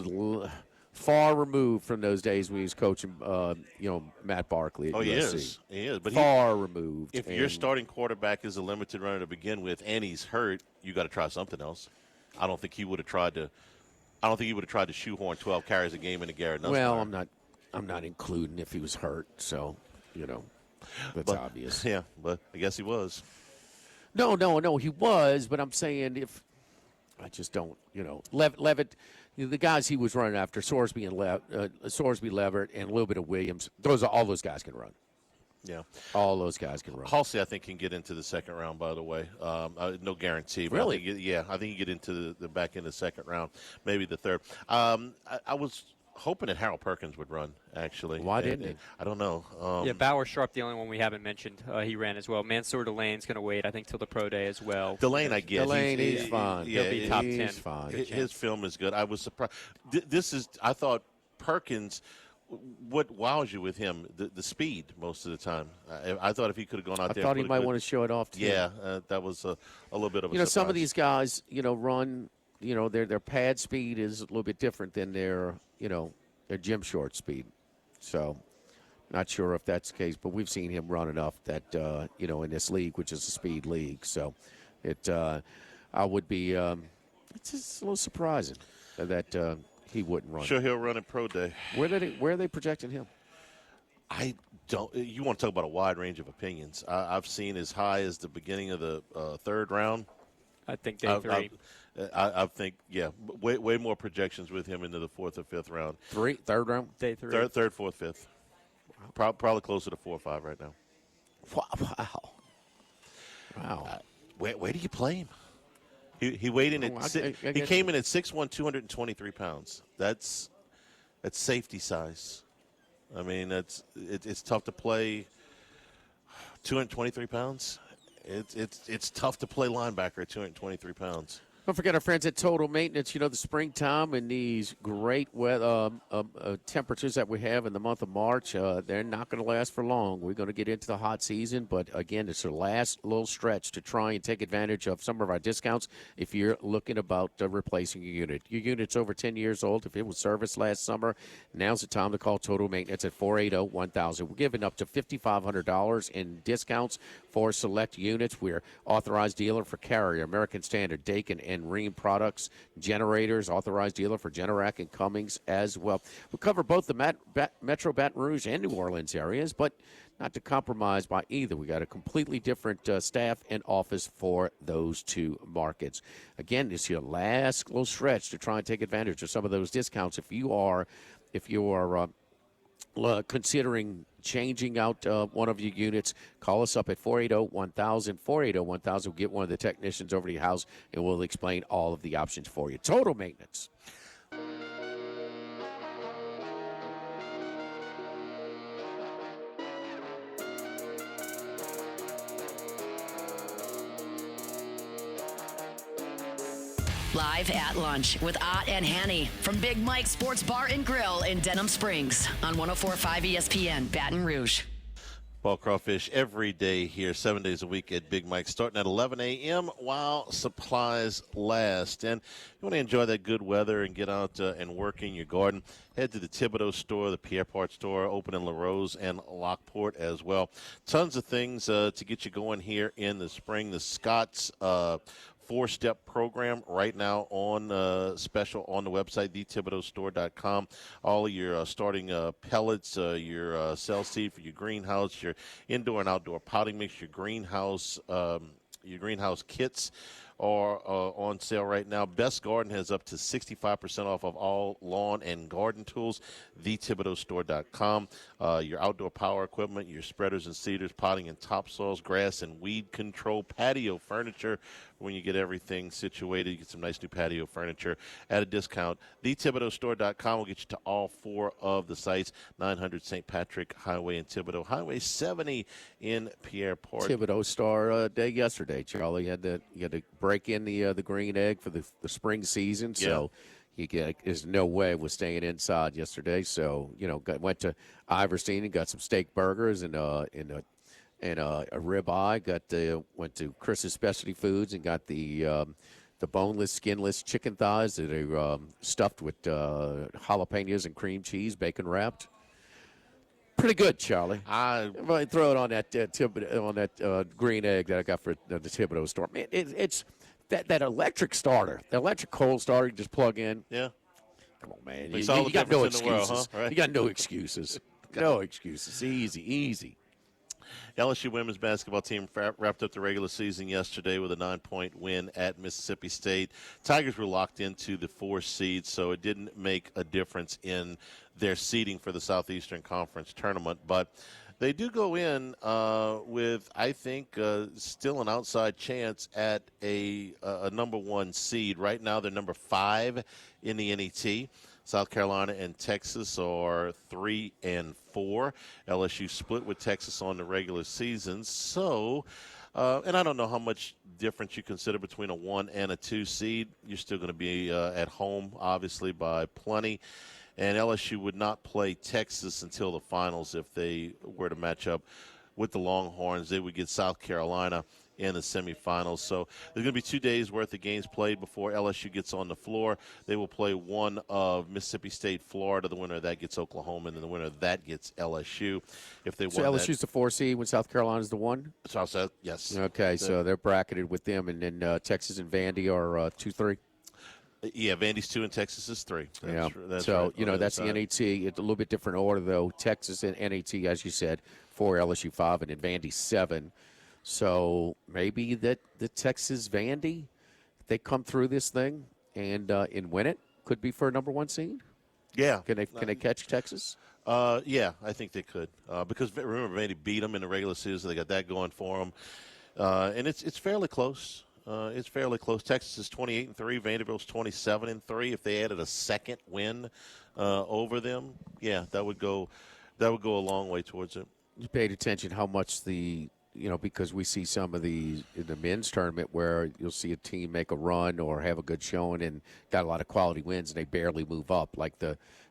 Speaker 6: far removed from those days when he was coaching, Matt Barkley at USC.
Speaker 5: He is. But
Speaker 6: far removed.
Speaker 5: If your starting quarterback is a limited runner to begin with, and he's hurt, you got to try something else. I don't think he would have tried to shoehorn 12 carries a game into Garrett Nussmeier.
Speaker 6: Well, I'm not including if he was hurt. So, that's obvious.
Speaker 5: Yeah, but I guess he was.
Speaker 6: No, he was. But I'm saying if I just don't, Levitt. The guys he was running after, Sorsby, Leverett, and a little bit of Williams, all those guys can run.
Speaker 5: Yeah.
Speaker 6: All those guys can run.
Speaker 5: Halsey, I think, can get into the second round, by the way. No guarantee. But
Speaker 6: Really?
Speaker 5: I think he get into the back end of the second round, maybe the third. I was hoping that Harold Perkins would run, actually.
Speaker 6: Why didn't he?
Speaker 5: I don't know.
Speaker 8: Bauer Sharp, the only one we haven't mentioned. He ran as well. Mansour Delane's going to wait, I think, till the pro day as well.
Speaker 5: Delane, I guess.
Speaker 6: He's fine.
Speaker 8: He'll be top 10.
Speaker 6: He's fine.
Speaker 5: His film is good. I was surprised. I thought Perkins, what wows you with him, the speed most of the time. I thought if he could have gone out there.
Speaker 6: I thought he might want to show it off, too.
Speaker 5: Yeah, that was a little bit of a surprise.
Speaker 6: Some of these guys, run, their pad speed is a little bit different than their gym short speed. So, not sure if that's the case, but we've seen him run enough that, in this league, which is a speed league. So, I would be, it's just a little surprising that he wouldn't run.
Speaker 5: Sure, he'll run in pro day.
Speaker 6: Where are they projecting him?
Speaker 5: I don't. You want to talk about a wide range of opinions. I've seen as high as the beginning of the third round.
Speaker 8: I think day three.
Speaker 5: I think, way more projections with him into the fourth or fifth round.
Speaker 6: Third round?
Speaker 8: Day three.
Speaker 5: Third, fourth, fifth. Probably closer to 4 or 5 right now.
Speaker 6: Wow.
Speaker 5: Where do you play him? He weighed in he came in at 6'1", 223 pounds. That's safety size. I mean, it's tough to play 223 pounds. It's tough to play linebacker at 223 pounds.
Speaker 6: Don't forget our friends at Total Maintenance. The springtime and these great weather, temperatures that we have in the month of March, they're not going to last for long. We're going to get into the hot season, but again, it's the last little stretch to try and take advantage of some of our discounts if you're looking about replacing your unit. Your unit's over 10 years old. If it was serviced last summer, now's the time to call Total Maintenance at 480-1000. We're giving up to $5,500 in discounts for select units. We're authorized dealer for Carrier, American Standard, Dakin, and Rheem products, generators, authorized dealer for Generac and Cummings as well. We cover both the Metro Baton Rouge and New Orleans areas, but not to compromise by either. We got a completely different staff and office for those two markets. Again, this is your last little stretch to try and take advantage of some of those discounts. If you are considering changing out one of your units, call us up at 480-1000. 480-1000. We'll get one of the technicians over to your house, and we'll explain all of the options for you. Total Maintenance.
Speaker 1: Live at lunch with Ott and Hanny from Big Mike's Sports Bar and Grill in Denham Springs on 104.5 ESPN Baton Rouge.
Speaker 5: Ball crawfish every day here, 7 days a week at Big Mike, starting at 11 a.m. while supplies last. And if you want to enjoy that good weather and get out and work in your garden, head to the Thibodeau store, the Pierre Part store, open in LaRose and Lockport as well. Tons of things to get you going here in the spring. The Scott's four-step program right now on special on the website, thethibodeaustore.com. All of your starting pellets, your cell seed for your greenhouse, your indoor and outdoor potting mix, your greenhouse kits are on sale right now. Best Garden has up to 65% off of all lawn and garden tools. TheThibodeauStore.com. Your outdoor power equipment, your spreaders and seeders, potting and topsoils, grass and weed control, patio furniture. When you get everything situated, you get some nice new patio furniture at a discount. TheThibodeauStore.com will get you to all four of the sites, 900 St. Patrick Highway in Thibodaux, Highway 70 in Pierre Port.
Speaker 6: Thibodeau Star day yesterday, Charlie. You had to break in the green egg for the spring season, so there's no way we're staying inside yesterday. So went to Iverstein and got some steak burgers and a ribeye. Went to Chris's Specialty Foods and got the boneless, skinless chicken thighs that are stuffed with jalapenos and cream cheese, bacon wrapped. Pretty good, Charlie. I might throw it on that green egg that I got for the Thibodeau store. Man, it's that electric starter, the electric coal starter you just plug in.
Speaker 5: Yeah.
Speaker 6: Come on, man.
Speaker 5: Makes
Speaker 6: You
Speaker 5: all the
Speaker 6: got no
Speaker 5: difference in the world,
Speaker 6: excuses.
Speaker 5: huh? Right?
Speaker 6: You got no excuses. No excuses. Easy.
Speaker 5: LSU women's basketball team wrapped up the regular season yesterday with a 9-point win at Mississippi State. Tigers were locked into the 4 seed, so it didn't make a difference in their seeding for the Southeastern Conference tournament. But they do go in with, I think, still an outside chance at a number 1 seed. Right now they're number 5 in the NET. South Carolina and Texas are 3 and 4. LSU split with Texas on the regular season. So, and I don't know how much difference you consider between a 1 and a 2 seed. You're still going to be at home, obviously, by plenty. And LSU would not play Texas until the finals if they were to match up with the Longhorns. They would get South Carolina in the semifinals. So there's going to be 2 days worth of games played before LSU gets on the floor. They will play one of Mississippi State, Florida. The winner of that gets Oklahoma, and then the winner of that gets LSU. If they
Speaker 6: So LSU's the 4 seed when South Carolina's the 1?
Speaker 5: So, yes.
Speaker 6: Okay, so they're bracketed with them, and then Texas and Vandy are 2-3.
Speaker 5: Yeah, Vandy's 2 and Texas is 3. That's
Speaker 6: so,
Speaker 5: right,
Speaker 6: that's the NET. It's a little bit different order, though. Texas and NET, as you said, 4, LSU 5, and then Vandy 7. So maybe that the Texas Vandy, they come through this thing and win it, could be for a number 1 seed.
Speaker 5: Yeah.
Speaker 6: Can they catch Texas?
Speaker 5: Yeah, I think they could. Because remember, Vandy beat them in the regular season. So they got that going for them. And it's fairly close. It's fairly close. Texas is 28-3. Vanderbilt's 27-3. If they added a second win over them, yeah, that would go a long way towards it.
Speaker 6: You paid attention how much because we see some of in the men's tournament where you'll see a team make a run or have a good showing and got a lot of quality wins and they barely move up,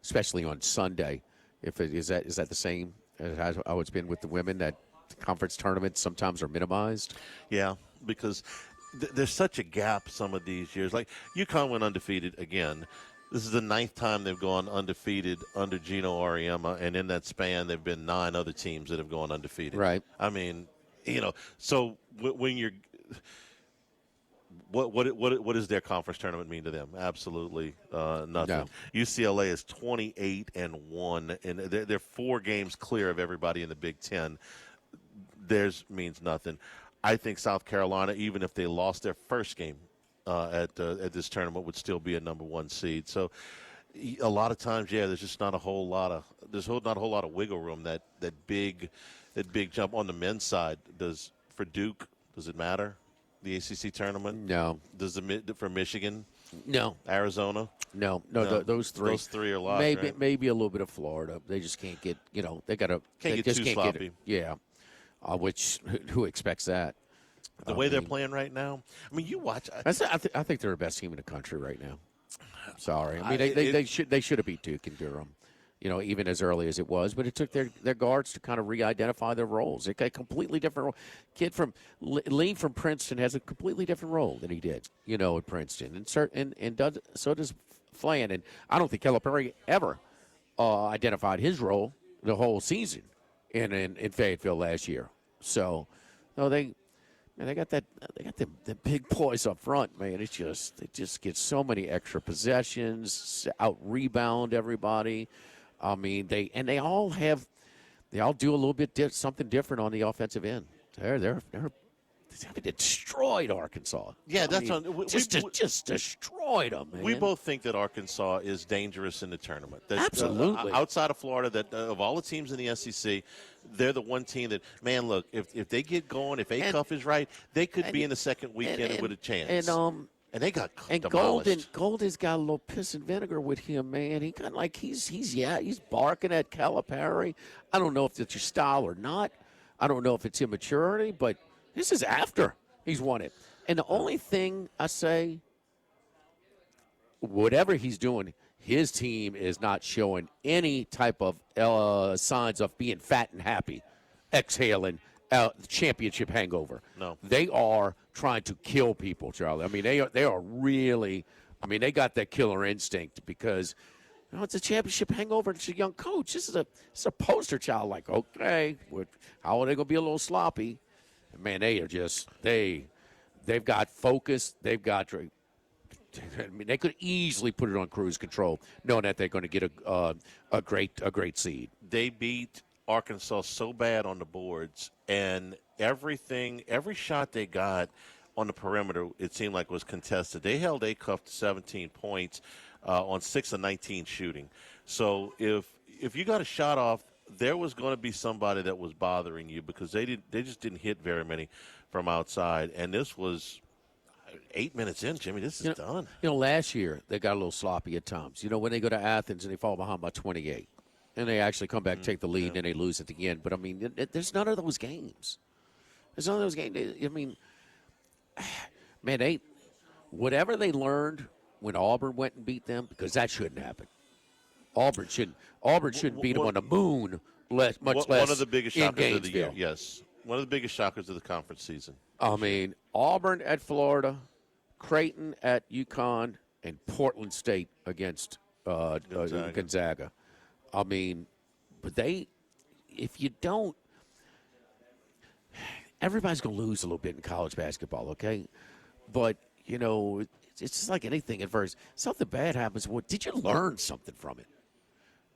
Speaker 6: especially on Sunday. Is that the same as how it's been with the women, that conference tournaments sometimes are minimized?
Speaker 5: Yeah, because there's such a gap some of these years. Like UConn went undefeated again. This is the 9th time they've gone undefeated under Gino Auriemma, and in that span, there have been 9 other teams that have gone undefeated.
Speaker 6: Right.
Speaker 5: I mean, so when you're what does their conference tournament mean to them? Absolutely nothing.
Speaker 6: No.
Speaker 5: UCLA is 28-1, and they're 4 games clear of everybody in the Big Ten. Theirs means nothing. I think South Carolina, even if they lost their first game at this tournament, would still be a number 1 seed. So a lot of times, there's just not a whole lot of wiggle room. That big jump on the men's side for Duke. Does it matter? The ACC tournament?
Speaker 6: No.
Speaker 5: For Michigan?
Speaker 6: No.
Speaker 5: Arizona?
Speaker 6: No. Those 3.
Speaker 5: Those 3 are locked.
Speaker 6: Maybe a little bit of Florida. They just can't get. They got to.
Speaker 5: Can't get too sloppy.
Speaker 6: Yeah. Which who expects that?
Speaker 5: The way they're playing right now. I mean, you watch.
Speaker 6: I think they're the best team in the country right now. Sorry. I mean, they should have beat Duke and Durham. even as early as it was. But it took their guards to kind of re-identify their roles. It got a completely different role. Kid from Lee from Princeton has a completely different role than he did, at Princeton, and so does Flan. And I don't think Calipari ever identified his role the whole season in Fayetteville last year. So, no, they got the big boys up front, man. They just get so many extra possessions, out rebound everybody. I mean, they all do a little bit something different on the offensive end. They destroyed Arkansas.
Speaker 5: Yeah,
Speaker 6: just destroyed them. Man.
Speaker 5: We both think that Arkansas is dangerous in the tournament.
Speaker 6: Absolutely.
Speaker 5: Outside of Florida, that of all the teams in the SEC, they're the one team that, man, look, if they get going, if Acuff is right, they could be in the second weekend with a chance. And they got demolished.
Speaker 6: Golden's got a little piss and vinegar with him, man. He kind of like he's barking at Calipari. I don't know if it's your style or not. I don't know if it's immaturity, but this is after he's won it. And the only thing I say, whatever he's doing, his team is not showing any type of signs of being fat and happy, exhaling championship hangover.
Speaker 5: No.
Speaker 6: They are trying to kill people, Charlie. I mean, they are really – I mean, they got that killer instinct because it's a championship hangover. It's a young coach. This is a poster child like, okay, how are they going to be a little sloppy? Man, they are just they've got focus. They've got – I mean, they could easily put it on cruise control, knowing that they're going to get a great seed.
Speaker 5: They beat Arkansas so bad on the boards, and every shot they got on the perimeter, it seemed like was contested. They held Acuff to 17 points on 6 of 19 shooting. So if you got a shot off, there was going to be somebody that was bothering you because they just didn't hit very many from outside. And this was 8 minutes in, Jimmy. This is done.
Speaker 6: Last year they got a little sloppy at times. When they go to Athens and they fall behind by 28. And they actually come back, take the lead, and they lose at the end. But, I mean, there's none of those games. There's none of those games. I mean, man, whatever they learned when Auburn went and beat them, because that shouldn't happen. Auburn shouldn't beat them on the moon, much less
Speaker 5: one of the biggest
Speaker 6: in
Speaker 5: shockers of the year.
Speaker 6: Gainesville.
Speaker 5: Yes, one of the biggest shockers of the conference season.
Speaker 6: I mean, Auburn at Florida, Creighton at UConn, and Portland State against Gonzaga. I mean, but if you don't, everybody's going to lose a little bit in college basketball, okay? But, it's just like anything at first. Something bad happens. Well, did you learn something from it?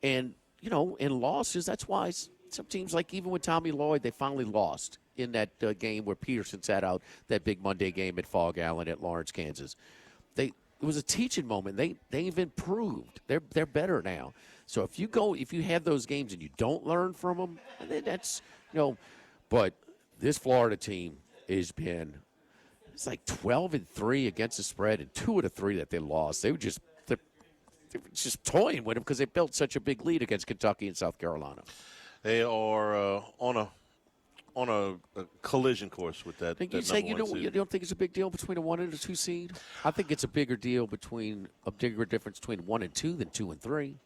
Speaker 6: And, in losses, that's why some teams, like even with Tommy Lloyd, they finally lost in that game where Peterson sat out that big Monday game at Fog Allen at Lawrence, Kansas. It was a teaching moment. They've improved. They're better now. So if you have those games and you don't learn from them, then that's But this Florida team it's like 12-3 against the spread, and 2 of the 3 that they lost, they were just toying with them because they built such a big lead against Kentucky and South Carolina.
Speaker 5: They are on a collision course with that.
Speaker 6: You don't think it's a big deal between a 1 and a 2 seed? I think it's a bigger difference between 1 and 2 than 2 and 3.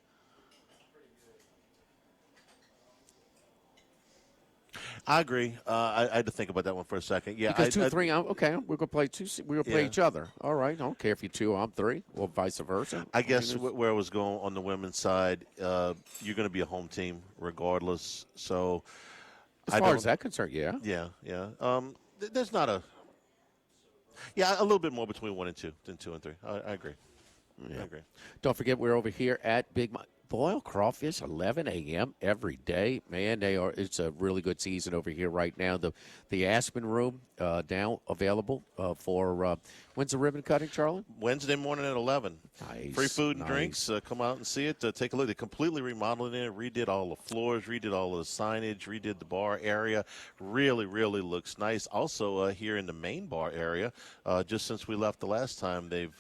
Speaker 5: I agree. I had to think about that one for a second. Yeah,
Speaker 6: because 2 and 3. Okay, we're gonna play 2. We're gonna play each other. All right. I don't care if you're 2, I'm 3, or vice versa.
Speaker 5: I guess where I was going on the women's side, you're going to be a home team regardless. So,
Speaker 6: as far as that concerned, yeah.
Speaker 5: Yeah. There's not a little bit more between 1 and 2 than 2 and 3. I agree.
Speaker 6: Yeah.
Speaker 5: I agree.
Speaker 6: Don't forget, we're over here at Big Mike. Boiled crawfish, 11 a.m. every day. Man, it's a really good season over here right now. The Aspen Room now available for when's the ribbon cutting, Charlie?
Speaker 5: Wednesday morning at 11.
Speaker 6: Nice.
Speaker 5: Free food and drinks. Come out and see it. Take a look. They completely remodeled it. Redid all the floors. Redid all the signage. Redid the bar area. Really, really looks nice. Also here in the main bar area, just since we left the last time, they've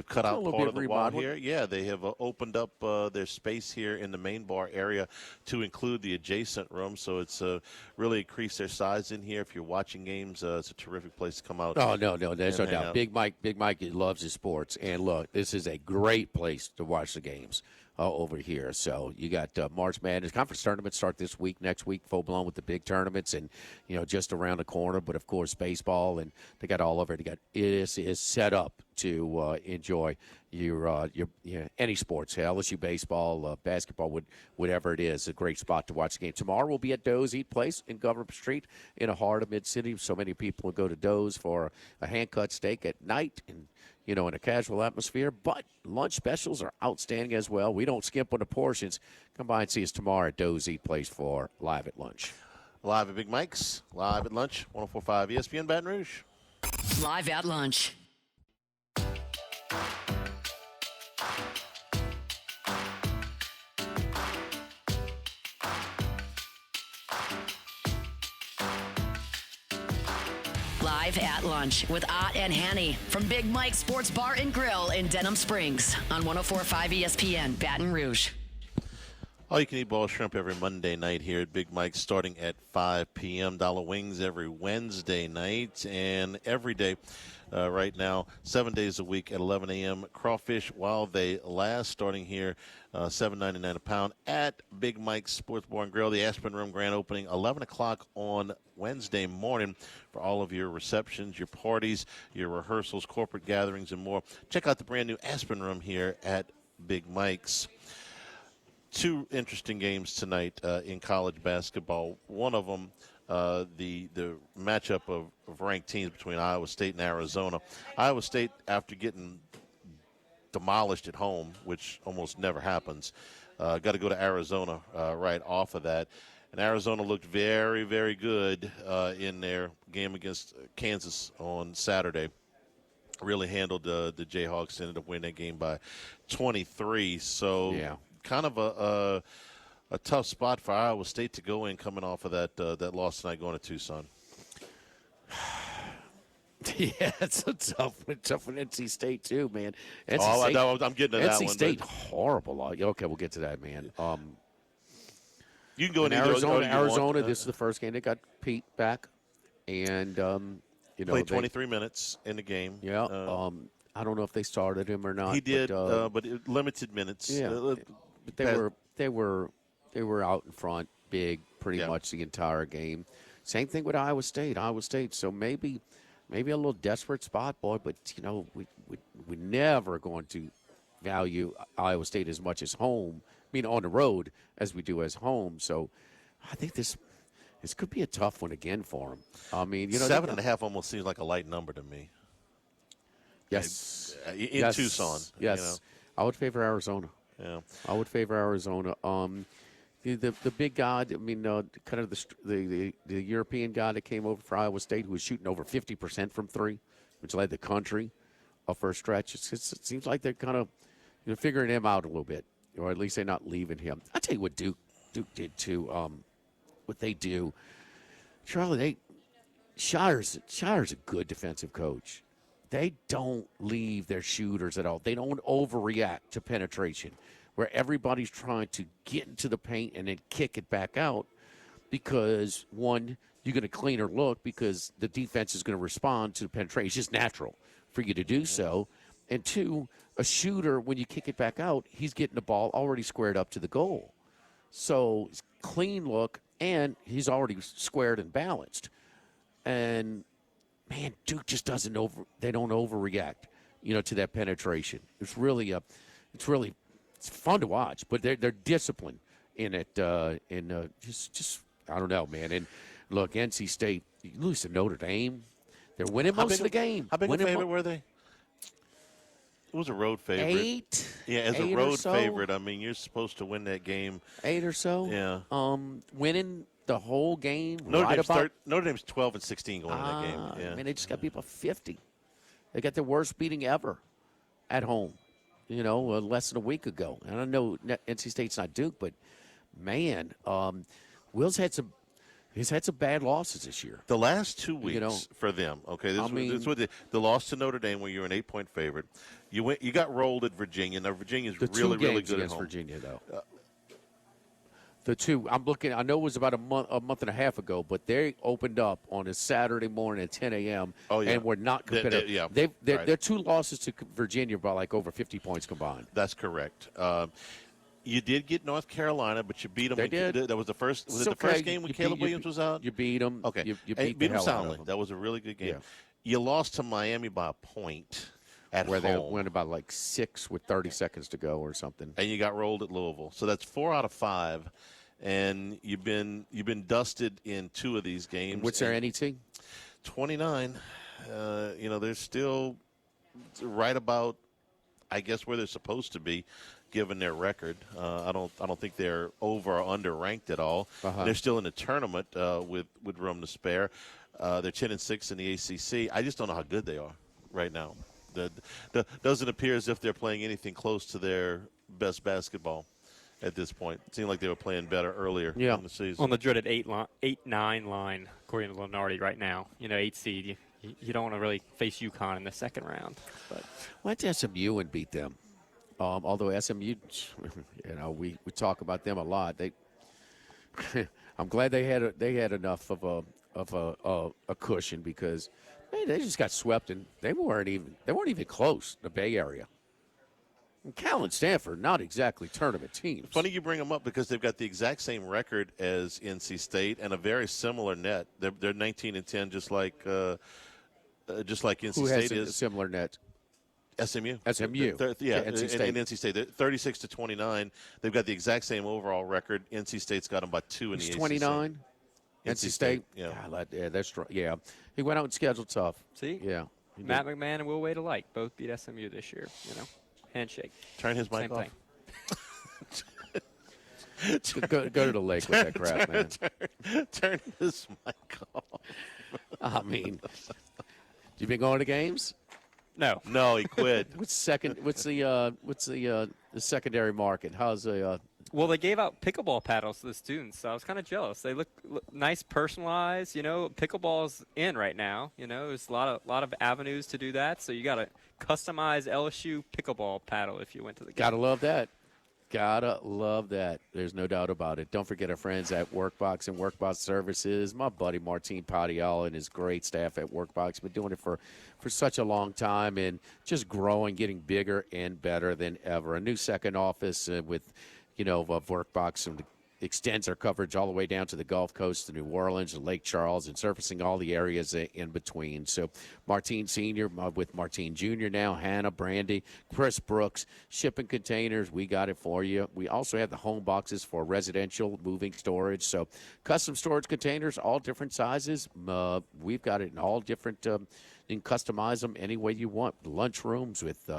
Speaker 5: cut out part of the wall here. Yeah, they have opened up their space here in the main bar area to include the adjacent room. So it's really increased their size in here. If you're watching games, it's a terrific place to come out.
Speaker 6: Oh, no, there's no doubt. Big Mike loves his sports. And look, this is a great place to watch the games. over here. So you got March Madness conference tournaments start this week, next week, full blown with the big tournaments, and just around the corner. But of course, baseball, and they got all over it. It is set up to enjoy your any sports, LSU baseball, basketball, whatever it is, a great spot to watch the game. Tomorrow we'll be at Doe's Eat Place in Government Street in the heart of Mid-City. So many people will go to Doe's for a hand-cut steak at night and, in a casual atmosphere. But lunch specials are outstanding as well. We don't skimp on the portions. Come by and see us tomorrow at Doe's Eat Place for Live at Lunch.
Speaker 5: Live at Big Mike's, live at lunch, 104.5 ESPN Baton Rouge.
Speaker 1: Live at lunch. Live at lunch with Ott and Hanny from Big Mike's Sports Bar and Grill in Denham Springs on 104.5 ESPN Baton Rouge.
Speaker 5: All you can eat ball shrimp every Monday night here at Big Mike's starting at 5 p.m. Dollar wings every Wednesday night and every day right now, 7 days a week at 11 a.m. Crawfish while they last, starting here $7.99 a pound at Big Mike's Sports Bar and Grill. The Aspen Room grand opening 11 o'clock on Wednesday morning for all of your receptions, your parties, your rehearsals, corporate gatherings, and more. Check out the brand new Aspen Room here at Big Mike's. Two interesting games tonight in college basketball. One of them, the matchup of ranked teams between Iowa State and Arizona. Iowa State, after getting demolished at home, which almost never happens, got to go to Arizona right off of that. And Arizona looked very, very good in their game against Kansas on Saturday. Really handled the Jayhawks, ended up winning that game by 23. So
Speaker 6: yeah.
Speaker 5: Kind of a tough spot for Iowa State to go in coming off of that loss tonight going to Tucson.
Speaker 6: Yeah, it's a tough one NC State too, man.
Speaker 5: I'm getting to that one.
Speaker 6: NC State, horrible. Okay, we'll get to that, man.
Speaker 5: You can go in
Speaker 6: Arizona. This is the first game they got Pete back, and
Speaker 5: played 23 minutes in the game.
Speaker 6: Yeah. I don't know if they started him or not.
Speaker 5: He did, but limited minutes.
Speaker 6: Yeah. But they were out in front, big, pretty much the entire game. Same thing with Iowa State. So maybe a little desperate spot, boy. But we're never going to value Iowa State as much as home. I mean, on the road as we do as home. So I think this could be a tough one again for them. I mean,
Speaker 5: 7.5 almost seems like a light number to me.
Speaker 6: Yes.
Speaker 5: In Tucson.
Speaker 6: Yes. I would favor Arizona.
Speaker 5: Yeah.
Speaker 6: I would favor Arizona. The big guy, I mean, kind of the European guy that came over for Iowa State who was shooting over 50% from three, which led the country for a stretch. It seems like they're kind of figuring him out a little bit, or at least they're not leaving him. I'll tell you what Duke did too. What they do, Charlie, Shire's a good defensive coach. They don't leave their shooters at all. They don't overreact to penetration, where everybody's trying to get into the paint and then kick it back out because, one, you're going to cleaner look because the defense is going to respond to the penetration. It's just natural for you to do so. And, two, a shooter, when you kick it back out, he's getting the ball already squared up to the goal. So it's clean look, and he's already squared and balanced. And – man, Duke just they don't overreact, to that penetration. It's fun to watch, but they're disciplined in it. Just I don't know, man. And look, NC State, you lose to Notre Dame, they're winning most of the game.
Speaker 5: How big a favorite were they? It was a road favorite.
Speaker 6: 8.
Speaker 5: Yeah, as a road favorite, I mean, you're supposed to win that game.
Speaker 6: 8 or so.
Speaker 5: Yeah.
Speaker 6: Winning the whole game.
Speaker 5: Notre Dame's 12 and 16 going in that game. Yeah.
Speaker 6: I mean, they just got beat by 50. They got their worst beating ever at home, less than a week ago. And I know NC State's not Duke, but, man, Will's had some bad losses this year.
Speaker 5: The last 2 weeks for them, okay, this was the loss to Notre Dame where you're an 8-point favorite. You got rolled at Virginia. Now, Virginia's really, really good at home.
Speaker 6: Virginia, though. The two, I'm looking, I know it was about a month and a half ago, but they opened up on a Saturday morning at 10 a.m. and were not competitive. Their two losses to Virginia by like over 50 points combined.
Speaker 5: That's correct. You did get North Carolina, but you beat them.
Speaker 6: They did.
Speaker 5: That was the first. Was
Speaker 6: It's
Speaker 5: it the first
Speaker 6: okay.
Speaker 5: game when
Speaker 6: You
Speaker 5: Caleb
Speaker 6: beat-
Speaker 5: Williams was out?
Speaker 6: You beat them.
Speaker 5: Okay.
Speaker 6: You
Speaker 5: And
Speaker 6: beat the
Speaker 5: them
Speaker 6: hell out
Speaker 5: soundly.
Speaker 6: of them.
Speaker 5: That was a really good game.
Speaker 6: Yeah.
Speaker 5: You lost to Miami by a point at
Speaker 6: Where they
Speaker 5: home.
Speaker 6: went about like 6 with 30 seconds to go or something.
Speaker 5: And you got rolled at Louisville. So that's 4 out of 5. And you've been dusted in 2 of these games.
Speaker 6: What's their NET?
Speaker 5: 29. They're still right about, I guess, where they're supposed to be, given their record. I don't think they're over or under ranked at all. They're still in the tournament with room to spare. They're 10-6 in the ACC. I just don't know how good they are right now. Doesn't appear as if they're playing anything close to their best basketball at this point. It seemed like they were playing better earlier in the season.
Speaker 8: On the dreaded 8-9 line, according to Lenardi right now. 8 seed. You don't want to really face UConn in the second round. But
Speaker 6: Went to SMU and beat them. Although SMU, we talk about them a lot. I'm glad they had enough of a cushion because they just got swept and they weren't even close. The Bay Area. And Cal and Stanford, not exactly tournament teams.
Speaker 5: Funny you bring them up because they've got the exact same record as NC State and a very similar net. They're 19-10, just like NC
Speaker 6: Who
Speaker 5: State
Speaker 6: has
Speaker 5: is.
Speaker 6: a similar net?
Speaker 5: SMU.
Speaker 6: NC State.
Speaker 5: NC State. They're 36-29. They've got the exact same overall record. NC State's got them by 2 in the ACC.
Speaker 6: 29. NC State.
Speaker 5: Yeah.
Speaker 6: God, that's strong. Yeah, he went out and scheduled tough.
Speaker 8: see,
Speaker 6: Yeah,
Speaker 8: Matt McMahon and Will Wade alike both beat SMU this year. Handshake.
Speaker 5: Turn his mic
Speaker 8: Same
Speaker 5: off.
Speaker 8: thing.
Speaker 6: go to the lake with that crap, man.
Speaker 5: Turn his mic off.
Speaker 6: I mean, you been going to games?
Speaker 5: No, he quit.
Speaker 6: What's the secondary market? How's the
Speaker 8: Well, they gave out pickleball paddles to the students, so I was kind of jealous. They look nice, personalized. Pickleball's in right now. There's a lot of avenues to do that. So you got to customize LSU pickleball paddle if you went to the game.
Speaker 6: Gotta love that. Gotta love that. There's no doubt about it. Don't forget our friends at Workbox and Workbox Services. My buddy Martin Padial and his great staff at Workbox been doing it for such a long time and just growing, getting bigger and better than ever. A new second office with, of Workbox and extends our coverage all the way down to the Gulf Coast, to New Orleans, and Lake Charles, and surfacing all the areas in between. So Martine Sr. With Martine Jr. now, Hannah, Brandy, Chris Brooks, shipping containers, we got it for you. We also have the home boxes for residential moving storage. So custom storage containers, all different sizes. We've got it in all different you can customize them any way you want. Lunch rooms with,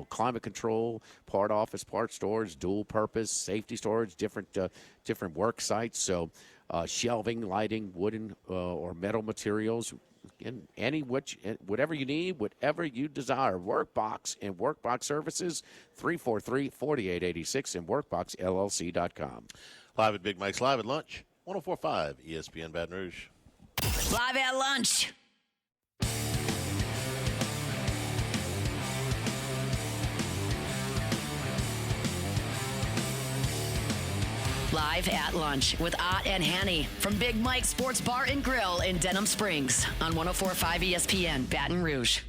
Speaker 6: climate control, part office, part storage, dual purpose, safety storage, different work sites. So shelving, lighting, wooden or metal materials, and whatever you need, whatever you desire. Workbox and Workbox Services, 343-4886 and WorkboxLLC.com.
Speaker 5: Live at Big Mike's, live at lunch, 104.5 ESPN Baton Rouge.
Speaker 1: Live at lunch. Live at lunch with Ott and Hanny from Big Mike's Sports Bar and Grill in Denham Springs on 104.5 ESPN Baton Rouge.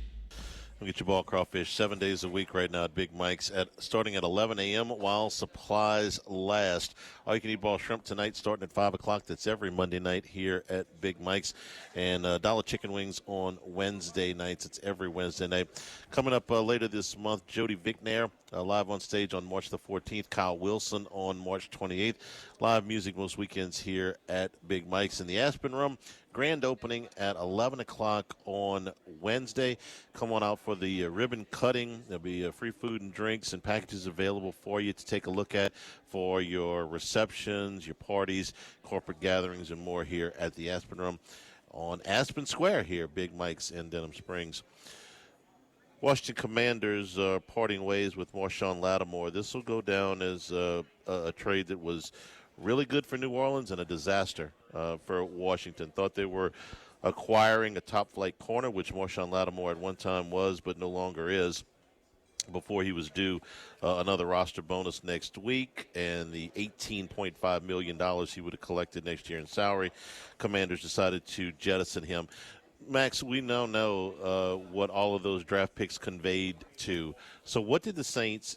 Speaker 5: We'll get your ball crawfish 7 days a week right now at Big Mike's, starting at 11 a.m. while supplies last. All you can eat ball shrimp tonight starting at 5 o'clock. That's every Monday night here at Big Mike's. And dollar chicken wings on Wednesday nights. It's every Wednesday night. Coming up later this month, Jody Vicknair live on stage on March the 14th. Kyle Wilson on March 28th. Live music most weekends here at Big Mike's in the Aspen Room. Grand opening at 11 o'clock on Wednesday. Come on out for the ribbon cutting. There'll be free food and drinks and packages available for you to take a look at for your receptions, your parties, corporate gatherings, and more here at the Aspen Room on Aspen Square here, Big Mike's in Denham Springs. Washington Commanders parting ways with Marshawn Lattimore. This will go down as a trade that was really good for New Orleans and a disaster for Washington. Thought they were acquiring a top-flight corner, which Marshawn Lattimore at one time was but no longer is, before he was due another roster bonus next week and the $18.5 million he would have collected next year in salary. Commanders decided to jettison him. Max, we now know what all of those draft picks conveyed to. So what did the Saints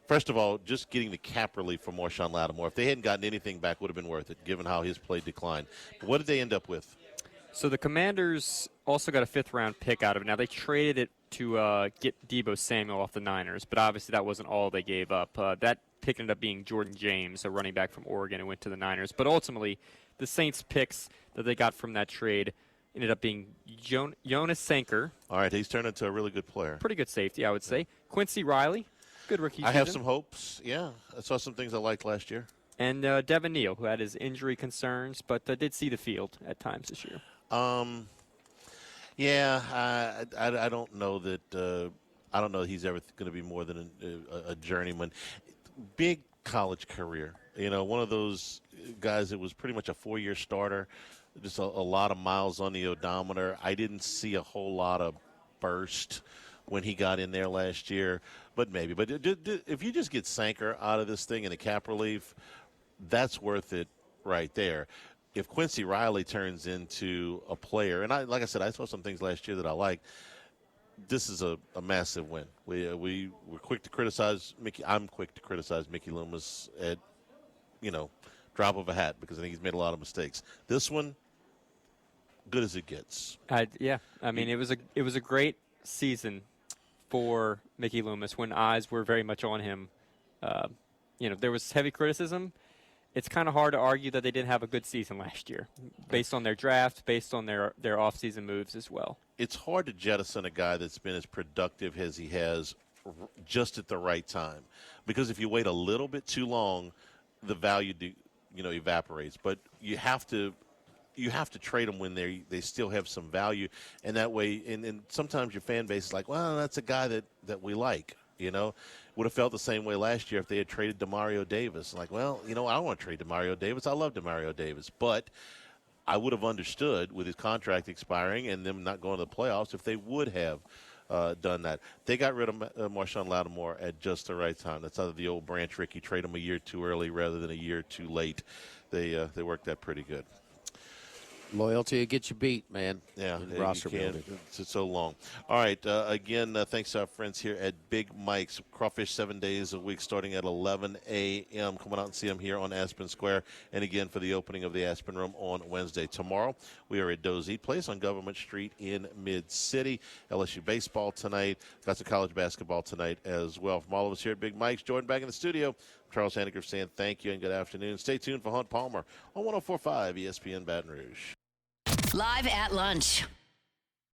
Speaker 5: First of all, just getting the cap relief from Marshawn Lattimore. If they hadn't gotten anything back, would have been worth it, given how his play declined. But what did they end up with?
Speaker 8: So the Commanders also got a 5th-round pick out of it. Now, they traded it to get Deebo Samuel off the Niners, but obviously that wasn't all they gave up. That pick ended up being Jordan James, a running back from Oregon, who went to the Niners. But ultimately, the Saints' picks that they got from that trade ended up being Jonas Sanker.
Speaker 5: All right, he's turned into a really good player.
Speaker 8: Pretty good safety, I would say. Quincy Riley, good rookie season.
Speaker 5: I have some hopes. Yeah, I saw some things I liked last year.
Speaker 8: And Devin Neal, who had his injury concerns, but did see the field at times this year.
Speaker 5: Yeah, I don't know that. I don't know he's ever going to be more than a journeyman. Big college career. One of those guys that was pretty much a 4-year starter. Just a lot of miles on the odometer. I didn't see a whole lot of burst when he got in there last year, but maybe. But if you just get Sanker out of this thing and the cap relief, that's worth it right there. If Quincy Riley turns into a player, and like I said, I saw some things last year that I like. This is a massive win. We were quick to criticize Mickey. I'm quick to criticize Mickey Loomis at drop of a hat because I think he's made a lot of mistakes. This one, good as it gets.
Speaker 8: Yeah, I mean it was a great season for Mickey Loomis when eyes were very much on him. There was heavy criticism. It's kind of hard to argue that they didn't have a good season last year, based on their draft, based on their offseason moves as well.
Speaker 5: It's hard to jettison a guy that's been as productive as he has just at the right time, because if you wait a little bit too long, the value evaporates. But you have to trade them when they still have some value, and that way. And sometimes your fan base is like, well, that's a guy that we like. Would have felt the same way last year if they had traded Demario Davis. Like, well, I don't want to trade Demario Davis. I love Demario Davis, but I would have understood with his contract expiring and them not going to the playoffs if they would have done that. They got rid of Marshawn Lattimore at just the right time. That's out of the old Branch Rickey, trade him a year too early rather than a year too late. They worked that pretty good.
Speaker 6: Loyalty will get you beat, man.
Speaker 5: Yeah,
Speaker 6: roster
Speaker 5: you can.
Speaker 6: building.
Speaker 5: It's so long. All right, again, thanks to our friends here at Big Mike's. Crawfish 7 days a week starting at 11 a.m. Come on out and see them here on Aspen Square. And again, for the opening of the Aspen Room on Wednesday. Tomorrow, we are at Doe's Eat Place on Government Street in Mid-City. LSU baseball tonight. Got some college basketball tonight as well. From all of us here at Big Mike's, Jordan back in the studio. Charles Hanniger saying thank you and good afternoon. Stay tuned for Hunt Palmer on 104.5 ESPN Baton Rouge.
Speaker 1: Live at lunch.